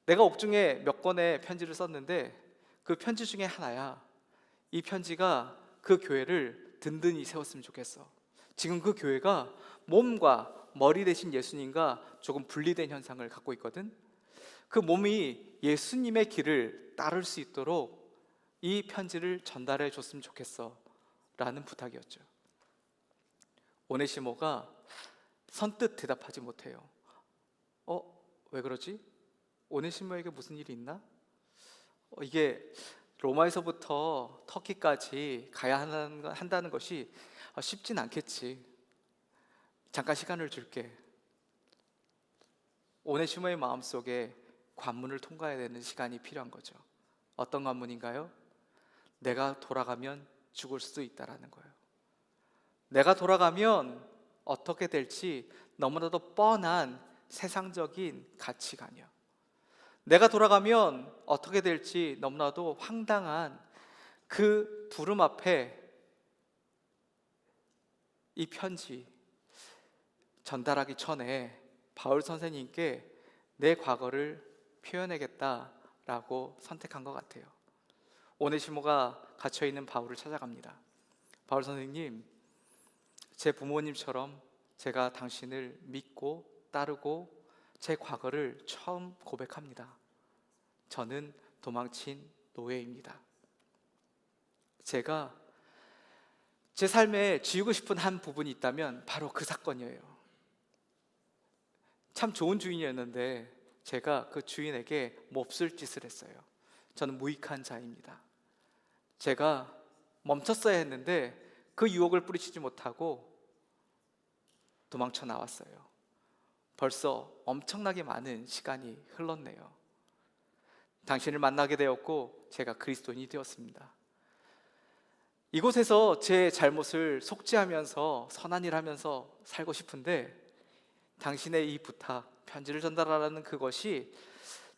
F: 내가 옥중에 몇 권의 편지를 썼는데 그 편지 중에 하나야. 이 편지가 그 교회를 든든히 세웠으면 좋겠어. 지금 그 교회가 몸과 머리 대신 예수님과 조금 분리된 현상을 갖고 있거든. 그 몸이 예수님의 길을 따를 수 있도록 이 편지를 전달해 줬으면 좋겠어 라는 부탁이었죠. 오네시모가 선뜻 대답하지 못해요. 왜 그러지? 오네시모에게 무슨 일이 있나? 이게 로마에서부터 터키까지 가야 한다는 것이 쉽진 않겠지. 잠깐 시간을 줄게. 오네시모의 마음속에 관문을 통과해야 되는 시간이 필요한 거죠. 어떤 관문인가요? 내가 돌아가면 죽을 수도 있다라는 거예요. 내가 돌아가면 어떻게 될지 너무나도 뻔한 세상적인 가치관이요. 내가 돌아가면 어떻게 될지 너무나도 황당한 그 부름 앞에 이 편지 전달하기 전에 바울 선생님께 내 과거를 표현하겠다라고 선택한 것 같아요. 오네시모가 갇혀있는 바울을 찾아갑니다. 바울 선생님, 제 부모님처럼 제가 당신을 믿고 따르고 제 과거를 처음 고백합니다. 저는 도망친 노예입니다. 제가 제 삶에 지우고 싶은 한 부분이 있다면 바로 그 사건이에요. 참 좋은 주인이었는데 제가 그 주인에게 몹쓸 짓을 했어요. 저는 무익한 자입니다. 제가 멈췄어야 했는데 그 유혹을 뿌리치지 못하고 도망쳐 나왔어요. 벌써 엄청나게 많은 시간이 흘렀네요. 당신을 만나게 되었고 제가 그리스도인이 되었습니다. 이곳에서 제 잘못을 속죄하면서 선한 일 하면서 살고 싶은데 당신의 이 부탁, 편지를 전달하라는 그것이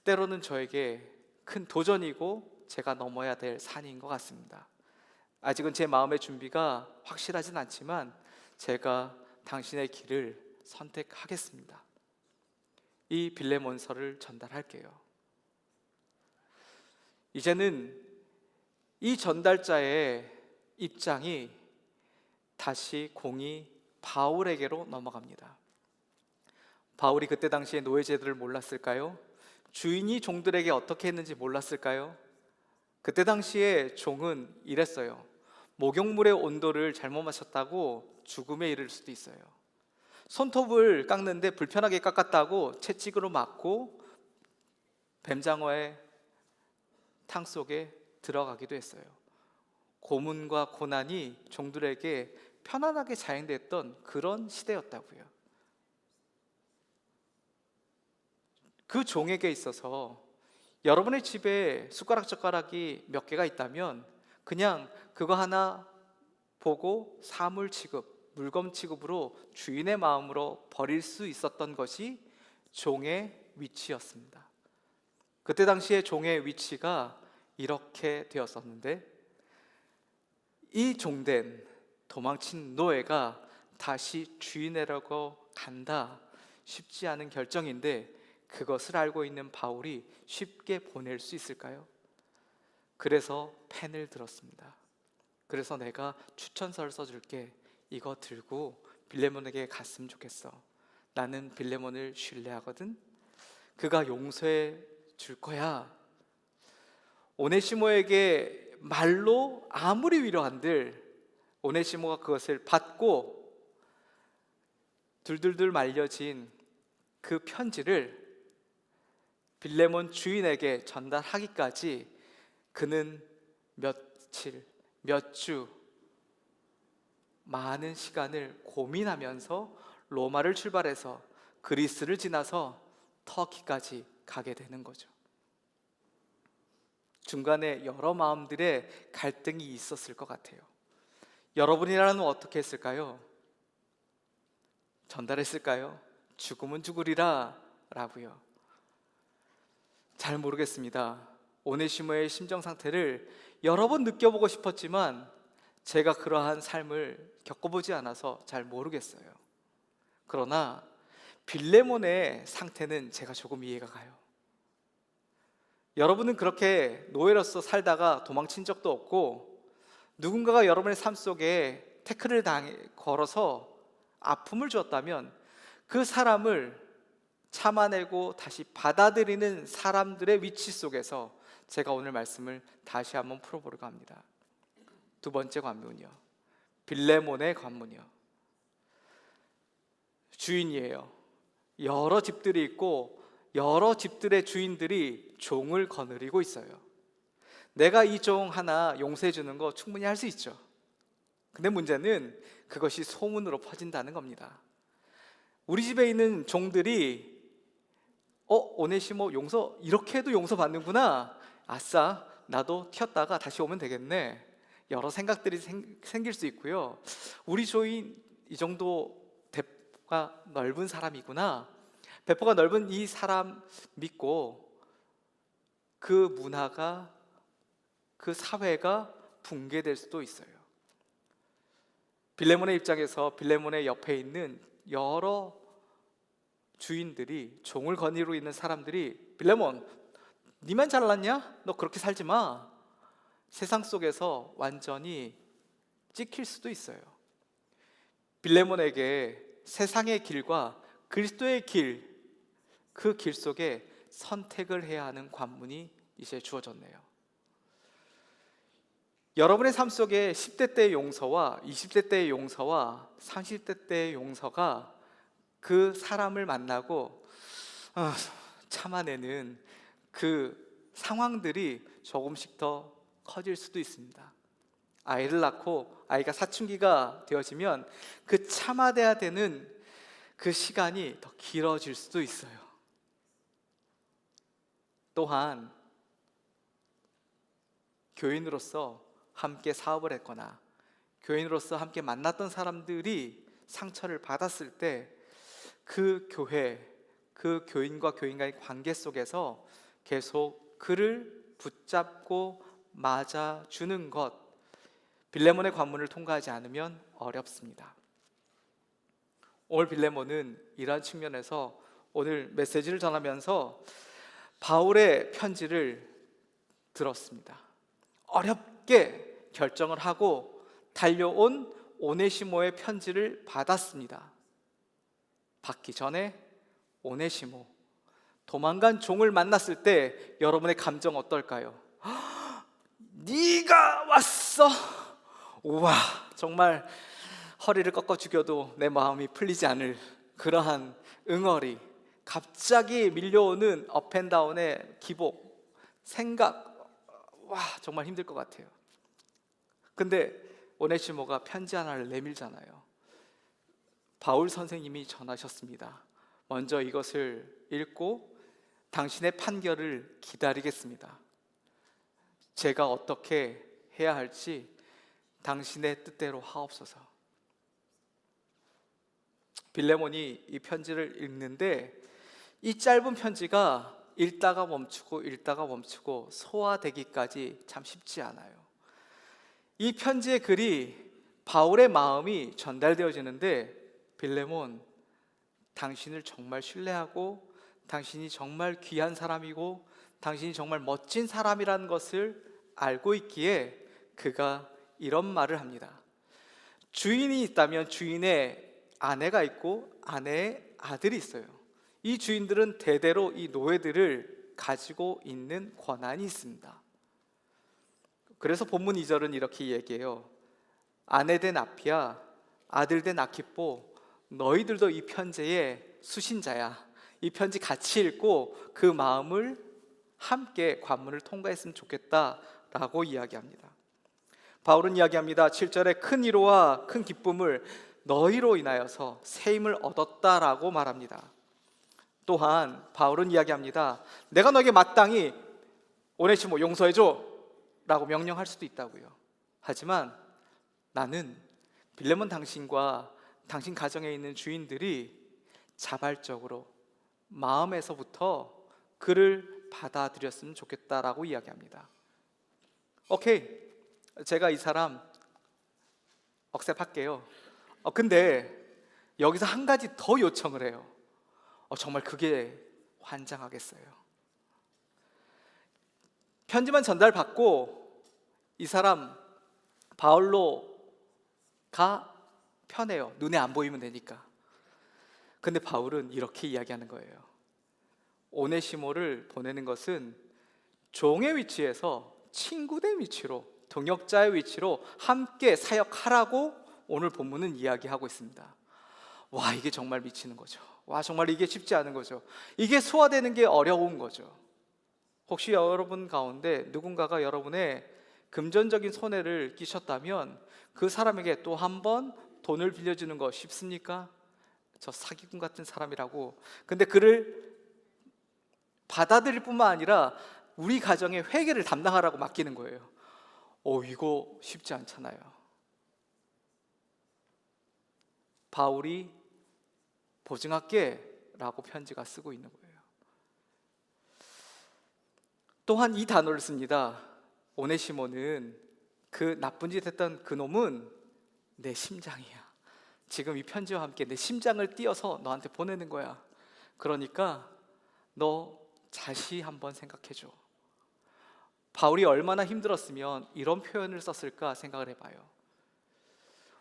F: 때로는 저에게 큰 도전이고 제가 넘어야 될 산인 것 같습니다. 아직은 제 마음의 준비가 확실하진 않지만 제가 당신의 길을 선택하겠습니다. 이 빌레몬서를 전달할게요. 이제는 이 전달자의 입장이 다시 공이 바울에게로 넘어갑니다. 바울이 그때 당시에 노예 제도를 몰랐을까요? 주인이 종들에게 어떻게 했는지 몰랐을까요? 그때 당시에 종은 이랬어요. 목욕물의 온도를 잘못 맞췄다고 죽음에 이를 수도 있어요. 손톱을 깎는데 불편하게 깎았다고 채찍으로 맞고 뱀장어의 탕 속에 들어가기도 했어요. 고문과 고난이 종들에게 편안하게 자행됐던 그런 시대였다고요. 그 종에게 있어서 여러분의 집에 숟가락 젓가락이 몇 개가 있다면 그냥 그거 하나 보고 사물 취급, 물건 취급으로 주인의 마음으로 버릴 수 있었던 것이 종의 위치였습니다. 그때 당시에 종의 위치가 이렇게 되었었는데, 이 종된 도망친 노예가 다시 주인에게로 간다, 쉽지 않은 결정인데 그것을 알고 있는 바울이 쉽게 보낼 수 있을까요? 그래서 펜을 들었습니다. 그래서 내가 추천서를 써줄게. 이거 들고 빌레몬에게 갔으면 좋겠어. 나는 빌레몬을 신뢰하거든. 그가 용서해 줄 거야. 오네시모에게 말로 아무리 위로한들 오네시모가 그것을 받고 둘둘둘 말려진 그 편지를 빌레몬 주인에게 전달하기까지 그는 며칠, 몇 주, 많은 시간을 고민하면서 로마를 출발해서 그리스를 지나서 터키까지 가게 되는 거죠. 중간에 여러 마음들의 갈등이 있었을 것 같아요. 여러분이라면 어떻게 했을까요? 전달했을까요? 죽으면 죽으리라 라고요. 잘 모르겠습니다. 오네시모의 심정 상태를 여러 번 느껴보고 싶었지만 제가 그러한 삶을 겪어보지 않아서 잘 모르겠어요. 그러나 빌레몬의 상태는 제가 조금 이해가 가요. 여러분은 그렇게 노예로서 살다가 도망친 적도 없고, 누군가가 여러분의 삶 속에 태클을 걸어서 아픔을 주었다면 그 사람을 참아내고 다시 받아들이는 사람들의 위치 속에서 제가 오늘 말씀을 다시 한번 풀어보려고 합니다. 두 번째 관문이요, 빌레몬의 관문이요. 주인이에요. 여러 집들이 있고 여러 집들의 주인들이 종을 거느리고 있어요. 내가 이 종 하나 용서해 주는 거 충분히 할 수 있죠. 근데 문제는 그것이 소문으로 퍼진다는 겁니다. 우리 집에 있는 종들이 오네시모 용서 이렇게 해도 용서받는구나, 아싸 나도 튀었다가 다시 오면 되겠네, 여러 생각들이 생길 수 있고요. 우리 주인 이 정도 배포가 넓은 사람이구나, 배포가 넓은 이 사람 믿고 그 문화가, 그 사회가 붕괴될 수도 있어요. 빌레몬의 입장에서 빌레몬의 옆에 있는 여러 주인들이, 종을 거느리고 있는 사람들이 빌레몬 니만 잘났냐? 너 그렇게 살지 마, 세상 속에서 완전히 찍힐 수도 있어요. 빌레몬에게 세상의 길과 그리스도의 길, 그 길 속에 선택을 해야 하는 관문이 이제 주어졌네요. 여러분의 삶 속에 10대 때의 용서와 20대 때의 용서와 30대 때의 용서가 그 사람을 만나고 참아내는 그 상황들이 조금씩 더 커질 수도 있습니다. 아이를 낳고 아이가 사춘기가 되어지면 그 참아내야 되는 그 시간이 더 길어질 수도 있어요. 또한 교인으로서 함께 사업을 했거나 교인으로서 함께 만났던 사람들이 상처를 받았을 때 그 교회, 그 교인과 교인 간의 관계 속에서 계속 그를 붙잡고 맞아주는 것, 빌레몬의 관문을 통과하지 않으면 어렵습니다. 오늘 빌레몬은 이러한 측면에서 오늘 메시지를 전하면서 바울의 편지를 들었습니다. 어렵게 결정을 하고 달려온 오네시모의 편지를 받았습니다. 받기 전에 오네시모, 도망간 종을 만났을 때 여러분의 감정 어떨까요? 네가 왔어. 우와, 정말 허리를 꺾어 죽여도 내 마음이 풀리지 않을 그러한 응어리, 갑자기 밀려오는 업앤다운의 기복, 생각, 와, 정말 힘들 것 같아요. 근데 오네시모가 편지 하나를 내밀잖아요. 바울 선생님이 전하셨습니다. 먼저 이것을 읽고 당신의 판결을 기다리겠습니다. 제가 어떻게 해야 할지 당신의 뜻대로 하옵소서. 빌레몬이 이 편지를 읽는데 이 짧은 편지가 읽다가 멈추고 소화되기까지 참 쉽지 않아요. 이 편지의 글이 바울의 마음이 전달되어지는데, 빌레몬, 당신을 정말 신뢰하고 당신이 정말 귀한 사람이고 당신이 정말 멋진 사람이라는 것을 알고 있기에 그가 이런 말을 합니다. 주인이 있다면 주인의 아내가 있고 아내의 아들이 있어요. 이 주인들은 대대로 이 노예들을 가지고 있는 권한이 있습니다. 그래서 본문 2절은 이렇게 얘기해요. 아내 된 아피아, 아들 된 아키뽀, 너희들도 이 편지의 수신자야. 이 편지 같이 읽고 그 마음을 함께 관문을 통과했으면 좋겠다라고 이야기합니다. 바울은 이야기합니다. 7절에 큰 위로와 큰 기쁨을 너희로 인하여서 새 힘을 얻었다라고 말합니다. 또한 바울은 이야기합니다. 내가 너에게 마땅히 오네시모 용서해줘 라고 명령할 수도 있다고요. 하지만 나는 빌레몬 당신과 당신 가정에 있는 주인들이 자발적으로 마음에서부터 그를 받아들였으면 좋겠다라고 이야기합니다. 오케이, 제가 이 사람 억셉할게요. 근데 여기서 한 가지 더 요청을 해요. 정말 그게 환장하겠어요. 편지만 전달받고 이 사람 바울로가 편해요. 눈에 안 보이면 되니까. 근데 바울은 이렇게 이야기하는 거예요. 오네시모를 보내는 것은 종의 위치에서 친구된 위치로, 동역자의 위치로 함께 사역하라고 오늘 본문은 이야기하고 있습니다. 와, 이게 정말 미치는 거죠. 와, 정말 이게 쉽지 않은 거죠. 이게 소화되는 게 어려운 거죠. 혹시 여러분 가운데 누군가가 여러분의 금전적인 손해를 끼쳤다면 그 사람에게 또 한 번 돈을 빌려주는 거 쉽습니까? 저 사기꾼 같은 사람이라고. 근데 그를 받아들일 뿐만 아니라 우리 가정의 회계를 담당하라고 맡기는 거예요. 이거 쉽지 않잖아요. 바울이 보증할게 라고 편지가 쓰고 있는 거예요. 또한 이 단어를 씁니다. 오네시모는 그 나쁜 짓 했던 그 놈은 내 심장이야. 지금 이 편지와 함께 내 심장을 띄어서 너한테 보내는 거야. 그러니까 너 다시 한번 생각해줘. 바울이 얼마나 힘들었으면 이런 표현을 썼을까 생각을 해봐요.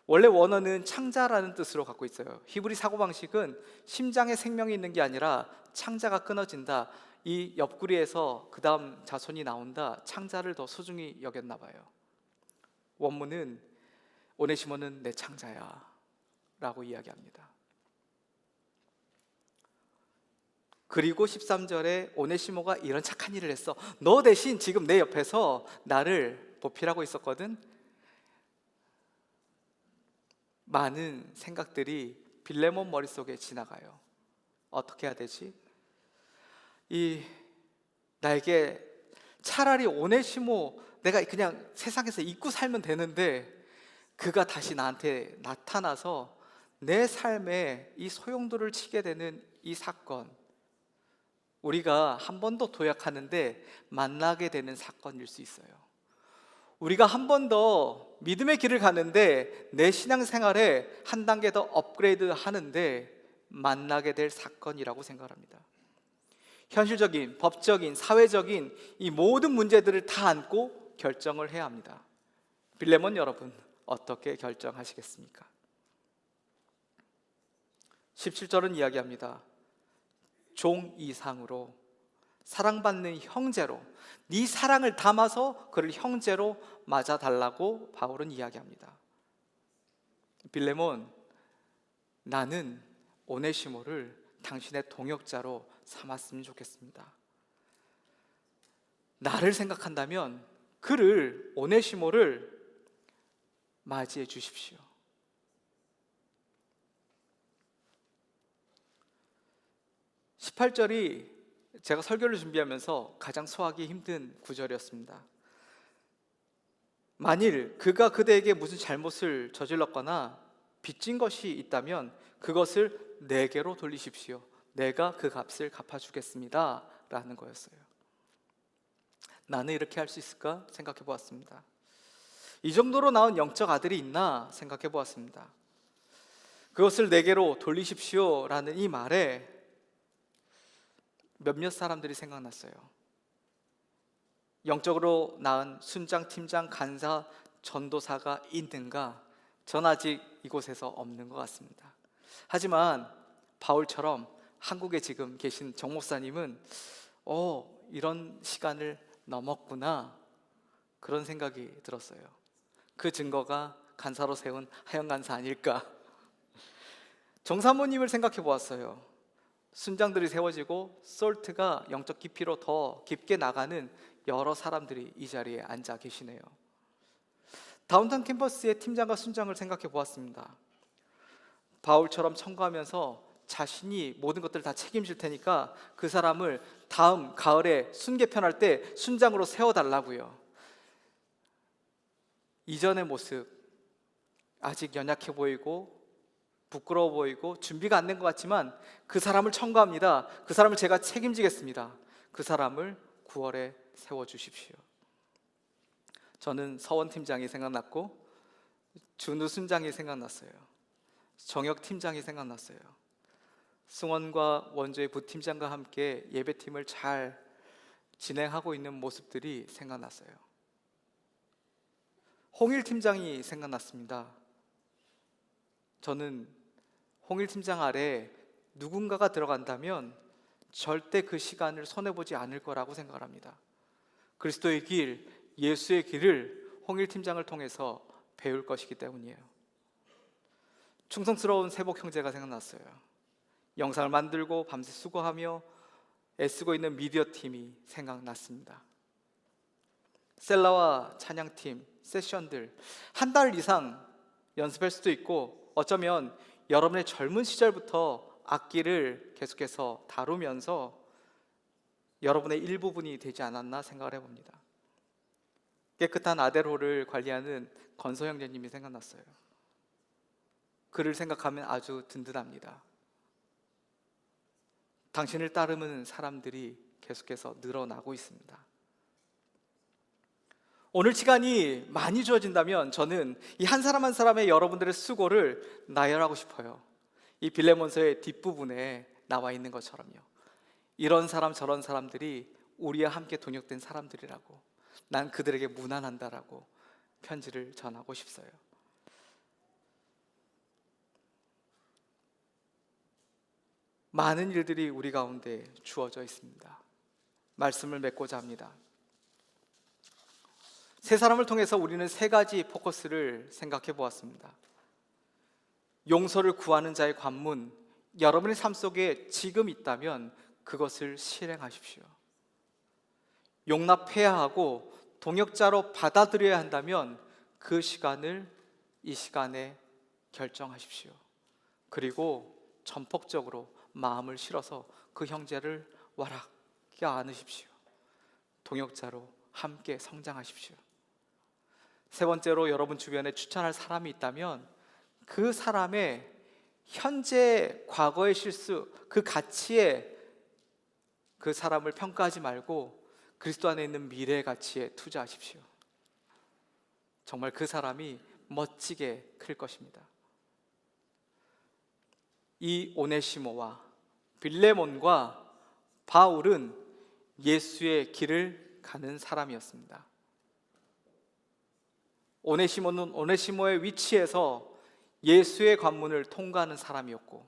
F: 원래 원어는 창자라는 뜻으로 갖고 있어요. 히브리 사고방식은 심장에 생명이 있는 게 아니라 창자가 끊어진다, 이 옆구리에서 그 다음 자손이 나온다, 창자를 더 소중히 여겼나 봐요. 원문은 오네시모는 내 창자야 라고 이야기합니다. 그리고 13절에 오네시모가 이런 착한 일을 했어. 너 대신 지금 내 옆에서 나를 보필하고 있었거든. 많은 생각들이 빌레몬 머릿속에 지나가요. 어떻게 해야 되지? 나에게 차라리 오네시모 내가 그냥 세상에서 잊고 살면 되는데 그가 다시 나한테 나타나서 내 삶에 이 소용돌이를 치게 되는 이 사건, 우리가 한 번 더 도약하는데 만나게 되는 사건일 수 있어요. 우리가 한 번 더 믿음의 길을 가는데 내 신앙생활에 한 단계 더 업그레이드 하는데 만나게 될 사건이라고 생각합니다. 현실적인, 법적인, 사회적인 이 모든 문제들을 다 안고 결정을 해야 합니다. 빌레몬 여러분, 어떻게 결정하시겠습니까? 17절은 이야기합니다. 종 이상으로 사랑받는 형제로, 네 사랑을 담아서 그를 형제로 맞아달라고 바울은 이야기합니다. 빌레몬, 나는 오네시모를 당신의 동역자로 삼았으면 좋겠습니다. 나를 생각한다면 그를, 오네시모를 맞이해 주십시오. 18절이 제가 설교를 준비하면서 가장 소화하기 힘든 구절이었습니다. 만일 그가 그대에게 무슨 잘못을 저질렀거나 빚진 것이 있다면 그것을 내게로 돌리십시오. 내가 그 값을 갚아주겠습니다 라는 거였어요. 나는 이렇게 할 수 있을까 생각해 보았습니다. 이 정도로 낳은 영적 아들이 있나 생각해 보았습니다. 그것을 내게로 돌리십시오 라는 이 말에 몇몇 사람들이 생각났어요. 영적으로 낳은 순장, 팀장, 간사, 전도사가 있는가? 전 아직 이곳에서 없는 것 같습니다. 하지만 바울처럼 한국에 지금 계신 정 목사님은 이런 시간을 넘었구나, 그런 생각이 들었어요. 그 증거가 간사로 세운 하영 간사 아닐까? 정사모님을 생각해 보았어요. 순장들이 세워지고 솔트가 영적 깊이로 더 깊게 나가는 여러 사람들이 이 자리에 앉아 계시네요. 다운타운 캠퍼스의 팀장과 순장을 생각해 보았습니다. 바울처럼 청구하면서 자신이 모든 것들을 다 책임질 테니까 그 사람을 다음 가을에 순개편할 때 순장으로 세워달라고요. 이전의 모습, 아직 연약해 보이고 부끄러워 보이고 준비가 안 된 것 같지만 그 사람을 청구합니다. 그 사람을 제가 책임지겠습니다. 그 사람을 9월에 세워주십시오. 저는 서원 팀장이 생각났고 준우 순장이 생각났어요. 정혁 팀장이 생각났어요. 승원과 원조의 부팀장과 함께 예배팀을 잘 진행하고 있는 모습들이 생각났어요. 홍일 팀장이 생각났습니다. 저는 홍일 팀장 아래 누군가가 들어간다면 절대 그 시간을 손해보지 않을 거라고 생각을 합니다. 그리스도의 길, 예수의 길을 홍일 팀장을 통해서 배울 것이기 때문이에요. 충성스러운 세복 형제가 생각났어요. 영상을 만들고 밤새 수고하며 애쓰고 있는 미디어 팀이 생각났습니다. 셀라와 찬양팀, 세션들 한 달 이상 연습할 수도 있고 어쩌면 여러분의 젊은 시절부터 악기를 계속해서 다루면서 여러분의 일부분이 되지 않았나 생각을 해봅니다. 깨끗한 아델홀을 관리하는 건서 형제님이 생각났어요. 그를 생각하면 아주 든든합니다. 당신을 따르는 사람들이 계속해서 늘어나고 있습니다. 오늘 시간이 많이 주어진다면 저는 이 한 사람 한 사람의 여러분들의 수고를 나열하고 싶어요. 이 빌레몬서의 뒷부분에 나와 있는 것처럼요. 이런 사람 저런 사람들이 우리와 함께 동역된 사람들이라고, 난 그들에게 무난한다라고 편지를 전하고 싶어요. 많은 일들이 우리 가운데 주어져 있습니다. 말씀을 맺고자 합니다. 세 사람을 통해서 우리는 세 가지 포커스를 생각해 보았습니다. 용서를 구하는 자의 관문, 여러분의 삶 속에 지금 있다면 그것을 실행하십시오. 용납해야 하고 동역자로 받아들여야 한다면 그 시간을 이 시간에 결정하십시오. 그리고 전폭적으로 마음을 실어서 그 형제를 와락 안으십시오. 동역자로 함께 성장하십시오. 세 번째로, 여러분 주변에 추천할 사람이 있다면 그 사람의 현재 과거의 실수, 그 가치에 그 사람을 평가하지 말고 그리스도 안에 있는 미래의 가치에 투자하십시오. 정말 그 사람이 멋지게 클 것입니다. 이 오네시모와 빌레몬과 바울은 예수의 길을 가는 사람이었습니다. 오네시모는 오네시모의 위치에서 예수의 관문을 통과하는 사람이었고,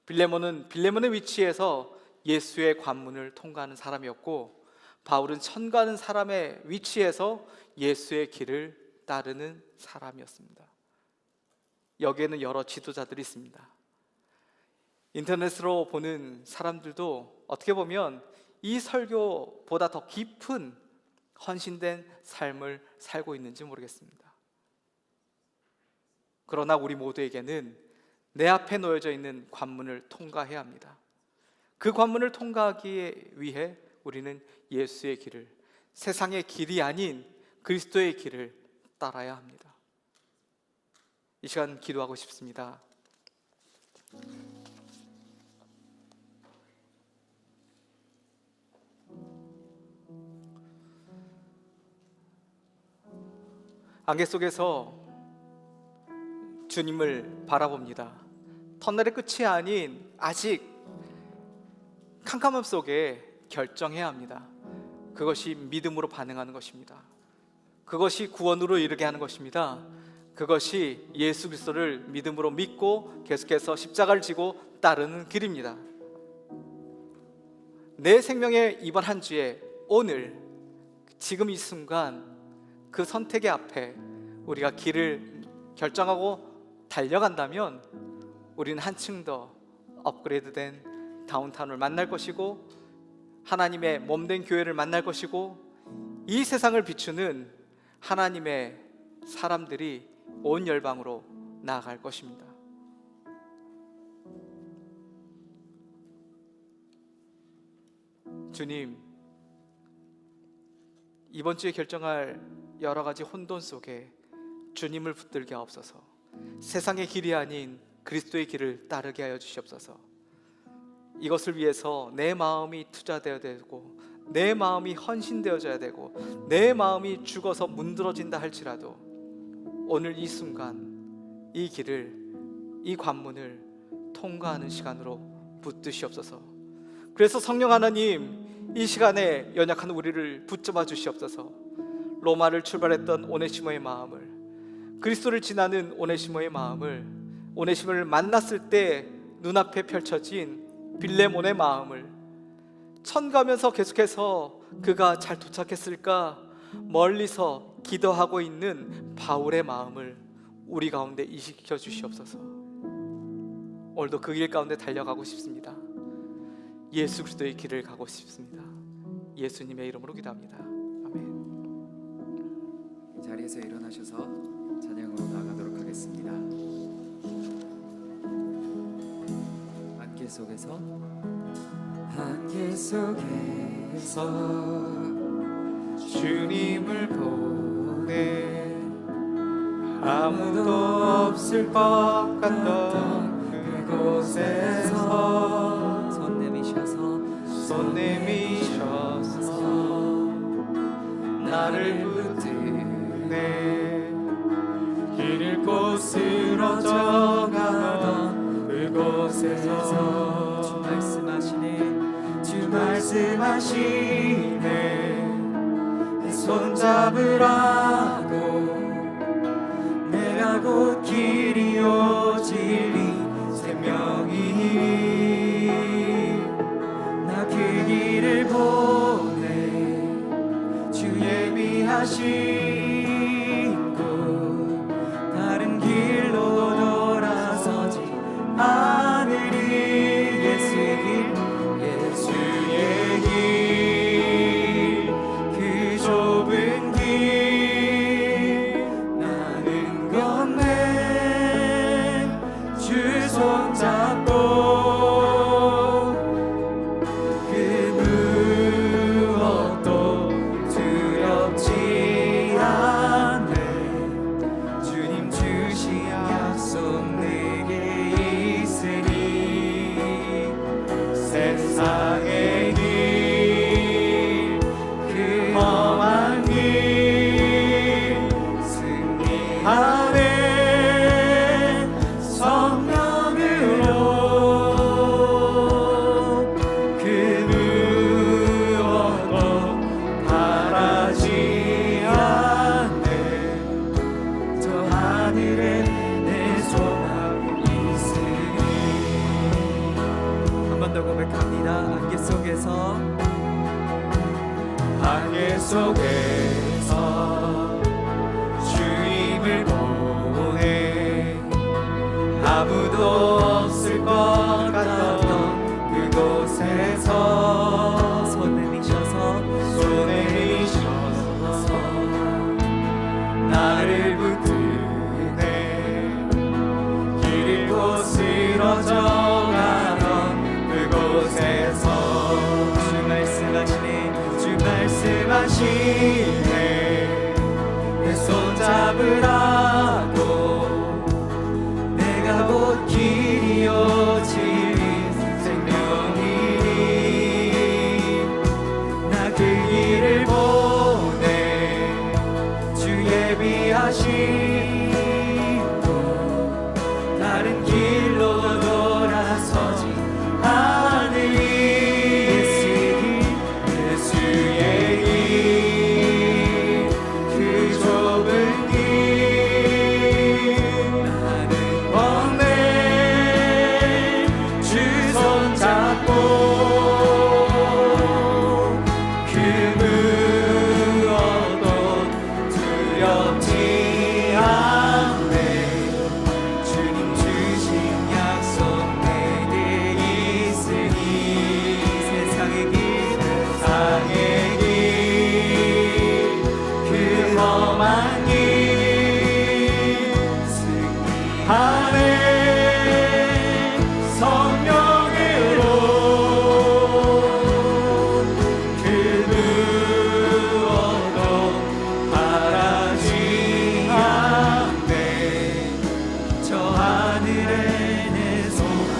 F: 빌레몬은 빌레몬의 위치에서 예수의 관문을 통과하는 사람이었고, 바울은 천가는 사람의 위치에서 예수의 길을 따르는 사람이었습니다. 여기에는 여러 지도자들이 있습니다. 인터넷으로 보는 사람들도 어떻게 보면 이 설교보다 더 깊은 헌신된 삶을 살고 있는지 모르겠습니다. 그러나 우리 모두에게는 내 앞에 놓여져 있는 관문을 통과해야 합니다. 그 관문을 통과하기 위해 우리는 예수의 길을, 세상의 길이 아닌 그리스도의 길을 따라야 합니다. 이 시간 기도하고 싶습니다. 안개 속에서 주님을 바라봅니다. 터널의 끝이 아닌 아직 캄캄함 속에 결정해야 합니다. 그것이 믿음으로 반응하는 것입니다. 그것이 구원으로 이르게 하는 것입니다. 그것이 예수 그리스도를 믿음으로 믿고 계속해서 십자가를 지고 따르는 길입니다. 내 생명의 이번 한 주에 오늘 지금 이 순간 그 선택의 앞에 우리가 길을 결정하고 달려간다면 우리는 한층 더 업그레이드된 다운타운을 만날 것이고, 하나님의 몸된 교회를 만날 것이고, 이 세상을 비추는 하나님의 사람들이 온 열방으로 나아갈 것입니다. 주님, 이번 주에 결정할 여러 가지 혼돈 속에 주님을 붙들게 하옵소서. 세상의 길이 아닌 그리스도의 길을 따르게 하여 주시옵소서. 이것을 위해서 내 마음이 투자되어야 되고, 내 마음이 헌신되어져야 되고, 내 마음이 죽어서 문드러진다 할지라도 오늘 이 순간 이 길을, 이 관문을 통과하는 시간으로 붙드시옵소서. 그래서 성령 하나님, 이 시간에 연약한 우리를 붙잡아 주시옵소서. 로마를 출발했던 오네시모의 마음을, 그리스도를 지나는 오네시모의 마음을, 오네시모를 만났을 때 눈앞에 펼쳐진 빌레몬의 마음을, 천가면서 계속해서 그가 잘 도착했을까 멀리서 기도하고 있는 바울의 마음을 우리 가운데 이식시켜 주시옵소서. 오늘도 그 길 가운데 달려가고 싶습니다. 예수 그리스도의 길을 가고 싶습니다. 예수님의 이름으로 기도합니다. 아멘.
A: 이 자리에서 일어나셔서 찬양으로 나가도록 하겠습니다. 안개 속에서
D: 주님을 보내 아무도 없을 것 같던 그곳에서
A: 손 내미셔서
D: 나를 붙드네. 길 잃고 쓰러져가던 그곳에서
A: 주 말씀하시네,
D: 주 말씀하시네. 내 손 잡으라고, 내가 곧 길이요 진리 생명이니 나 그 길을 보내. 주 예비하신 곳 다른 길로 돌아서지 않으리. 예수의 길 그 좁은 길 나는 건네. 주 손잡고 그 무엇도 두렵지 않아. 속에서 주님을 보내 아무도 없을 것 같던 그곳에서 손 내미셔서 나를 붙드네 길 잃고 쓰러져 가던 그곳에서 주 말씀하시네 내 손 잡으라고 내가 곧 길이요 진리 생명이니 나 그 길을 보내 주 예비하시고 다른 길로 돌아서지 않으리 예수의 길 그 좁은 길 나는 걷네 주 손 잡고 그 무엇도 두렵지 않네 주님 주신 약속 내게 있으니 세상의 길 그 험한 길 승리하네 성령으로 그 무엇도 바라지 않네 저 하늘에 내 소망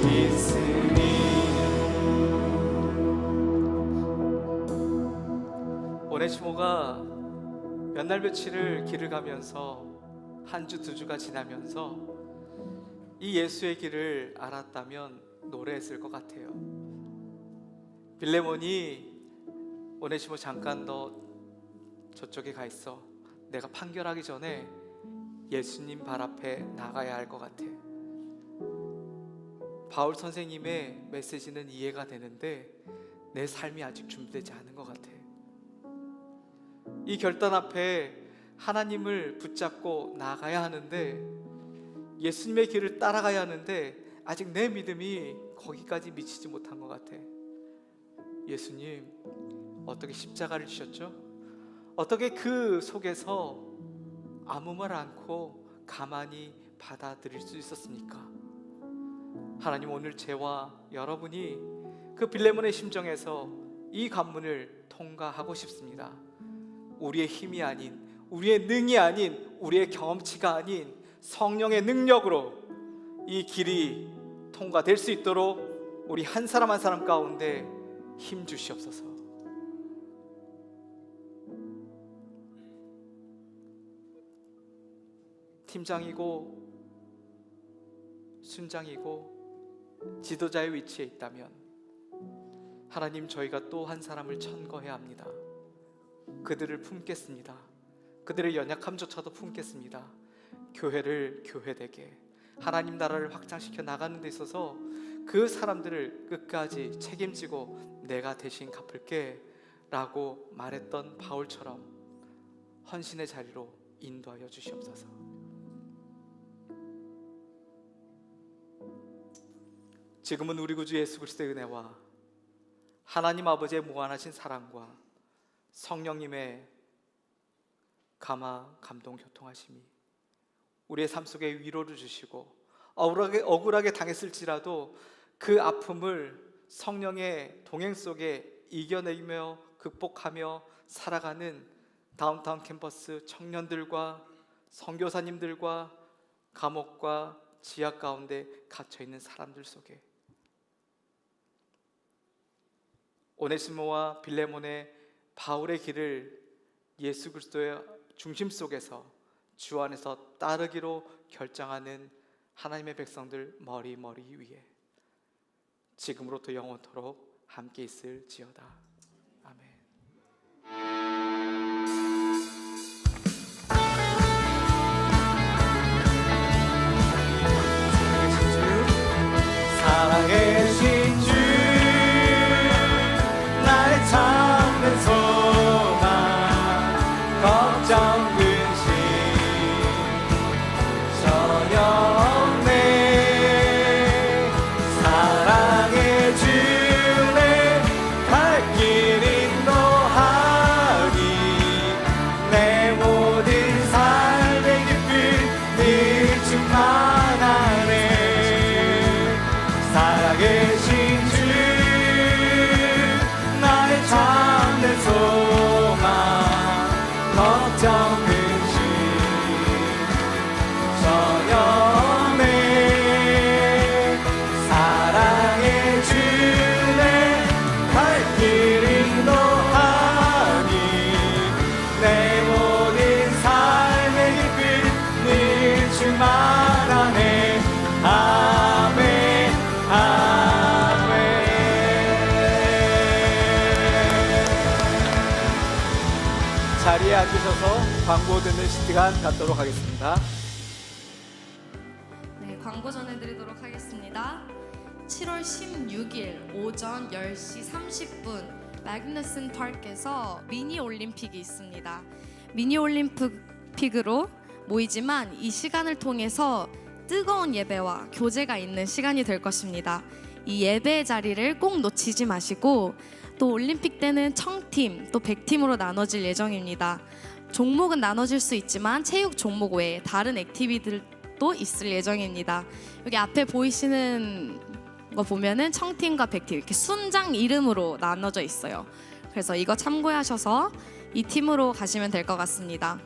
D: 있으니
F: 오네시모가 몇 날 며칠을 길을 가면서 한 주 두 주가 지나면서 이 예수의 길을 알았다면 노래했을 것 같아요. 빌레몬이 오네시모 잠깐 너 저쪽에 가 있어. 내가 판결하기 전에 예수님 발 앞에 나가야 할 것 같아. 바울 선생님의 메시지는 이해가 되는데 내 삶이 아직 준비되지 않은 것 같아. 이 결단 앞에 하나님을 붙잡고 나가야 하는데 예수님의 길을 따라가야 하는데 아직 내 믿음이 거기까지 미치지 못한 것 같아. 예수님 어떻게 십자가를 지셨죠? 어떻게 그 속에서 아무 말 않고 가만히 받아들일 수 있었습니까? 하나님 오늘 저와 여러분이 그 빌레몬의 심정에서 이 관문을 통과하고 싶습니다. 우리의 힘이 아닌, 우리의 능이 아닌, 우리의 경험치가 아닌 성령의 능력으로 이 길이 통과될 수 있도록 우리 한 사람 한 사람 가운데 힘 주시옵소서. 팀장이고 순장이고 지도자의 위치에 있다면 하나님 저희가 또 한 사람을 천거해야 합니다. 그들을 품겠습니다. 그들의 연약함조차도 품겠습니다. 교회를 교회되게 하나님 나라를 확장시켜 나가는 데 있어서 그 사람들을 끝까지 책임지고 내가 대신 갚을게 라고 말했던 바울처럼 헌신의 자리로 인도하여 주시옵소서. 지금은 우리 구주 예수 그리스도의 은혜와 하나님 아버지의 무한하신 사랑과 성령님의 감화, 감동, 교통하심이 우리의 삶 속에 위로를 주시고 억울하게 당했을지라도 그 아픔을 성령의 동행 속에 이겨내며 극복하며 살아가는 다운타운 캠퍼스 청년들과 선교사님들과 감옥과 지하 가운데 갇혀있는 사람들 속에 오네시모와 빌레몬의 바울의 길을 예수 그리스도의 중심 속에서 주 안에서 따르기로 결정하는 하나님의 백성들 머리 위에 지금으로부터 영원토록 함께 있을지어다. 아멘.
D: 살아계신 주 나의 참된 소망 걱정 근심 전혀 없네. 사랑의 주내 갈 길 인도하니 내 모든 삶의 기쁨 늘 충만하네. 살아계신 주 나의 참된 소망 걱정 근심 전혀 없네. 사랑의 주내 갈 길 인도하니 내 모든 삶의 기쁨 늘 충만하네. 아멘 아멘.
F: 자리에 앉으셔서 광고 듣는 시간 갖도록 하겠습니다.
H: 네, 광고 전해드리도록 하겠습니다. 7월 16일 오전 10시 30분 매그너슨 파크에서 미니 올림픽이 있습니다. 미니 올림픽으로 모이지만 이 시간을 통해서 뜨거운 예배와 교제가 있는 시간이 될 것입니다. 이 예배의 자리를 꼭 놓치지 마시고 또 올림픽 때는 청팀 또 100팀으로 나눠질 예정입니다. 종목은 나눠질 수 있지만 체육 종목 외에 다른 액티비티들도 있을 예정입니다. 여기 앞에 보이시는 거 보면은 청팀과 100팀 이렇게 순장 이름으로 나눠져 있어요. 그래서 이거 참고하셔서 이 팀으로 가시면 될 것 같습니다.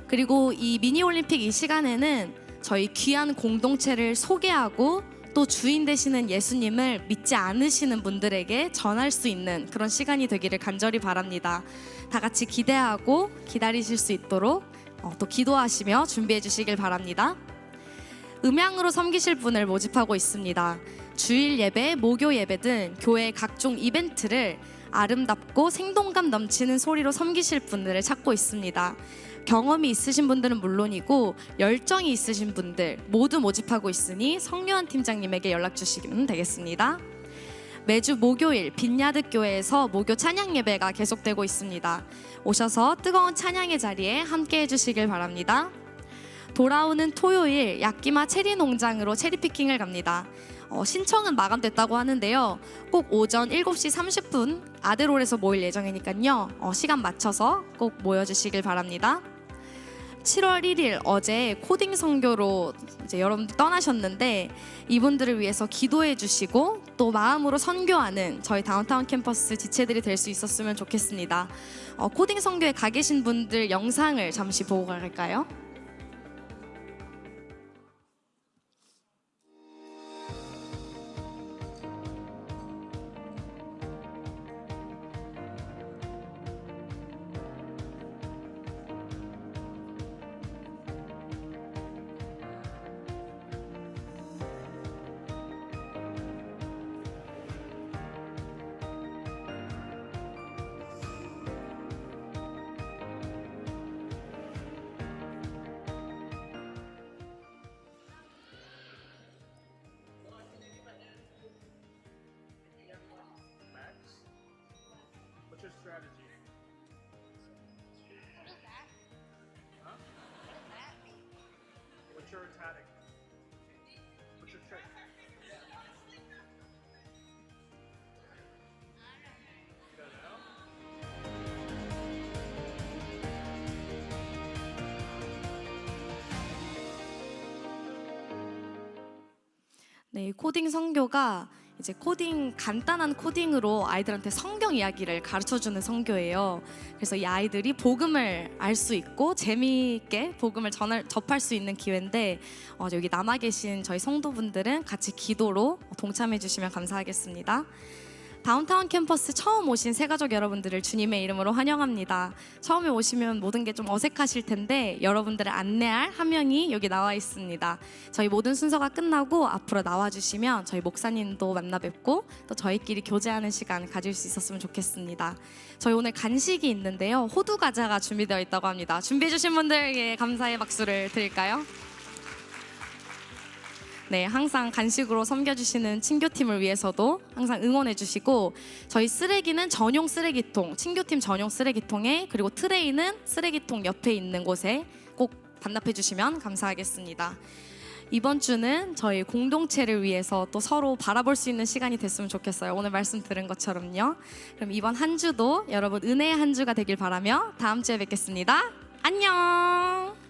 H: 그리고 이 미니 올림픽 이 시간에는 저희 귀한 공동체를 소개하고 또 주인 되시는 예수님을 믿지 않으시는 분들에게 전할 수 있는 그런 시간이 되기를 간절히 바랍니다. 다 같이 기대하고 기다리실 수 있도록 또 기도하시며 준비해 주시길 바랍니다. 음향으로 섬기실 분을 모집하고 있습니다. 주일 예배, 목요 예배 등 교회의 각종 이벤트를 아름답고 생동감 넘치는 소리로 섬기실 분들을 찾고 있습니다. 경험이 있으신 분들은 물론이고 열정이 있으신 분들 모두 모집하고 있으니 성요한 팀장님에게 연락 주시면 되겠습니다. 매주 목요일 빈야드 교회에서 목요 찬양 예배가 계속되고 있습니다. 오셔서 뜨거운 찬양의 자리에 함께 해주시길 바랍니다. 돌아오는 토요일 약기마 체리 농장으로 체리 피킹을 갑니다. 신청은 마감됐다고 하는데요. 꼭 오전 7시 30분 아데롤에서 모일 예정이니까요. 시간 맞춰서 꼭 모여주시길 바랍니다. 7월 1일 어제 코딩 선교로 이제 여러분들 떠나셨는데 이분들을 위해서 기도해 주시고 또 마음으로 선교하는 저희 다운타운 캠퍼스 지체들이 될 수 있었으면 좋겠습니다. 코딩 선교에 가 계신 분들 영상을 잠시 보고 갈까요?
I: What's your strategy? What's your tactic? What's your trick? You don't know?
H: 네, 코딩 선교가 이제 간단한 코딩으로 아이들한테 성경 이야기를 가르쳐주는 선교예요. 그래서 이 아이들이 복음을 알 수 있고 재미있게 복음을 접할 수 있는 기회인데 여기 남아 계신 저희 성도분들은 같이 기도로 동참해 주시면 감사하겠습니다. 다운타운 캠퍼스 처음 오신 새가족 여러분들을 주님의 이름으로 환영합니다. 처음에 오시면 모든 게 좀 어색하실 텐데 여러분들을 안내할 한 명이 여기 나와 있습니다. 저희 모든 순서가 끝나고 앞으로 나와주시면 저희 목사님도 만나 뵙고 또 저희끼리 교제하는 시간 가질 수 있었으면 좋겠습니다. 저희 오늘 간식이 있는데요. 호두 과자가 준비되어 있다고 합니다. 준비해 주신 분들에게 감사의 박수를 드릴까요? 네, 항상 간식으로 섬겨주시는 친교팀을 위해서도 항상 응원해주시고, 저희 쓰레기는 전용 쓰레기통, 친교팀 전용 쓰레기통에, 그리고 트레이는 쓰레기통 옆에 있는 곳에 꼭 반납해주시면 감사하겠습니다. 이번 주는 저희 공동체를 위해서 또 서로 바라볼 수 있는 시간이 됐으면 좋겠어요. 오늘 말씀 들은 것처럼요. 그럼 이번 한 주도 여러분 은혜의 한 주가 되길 바라며 다음 주에 뵙겠습니다. 안녕.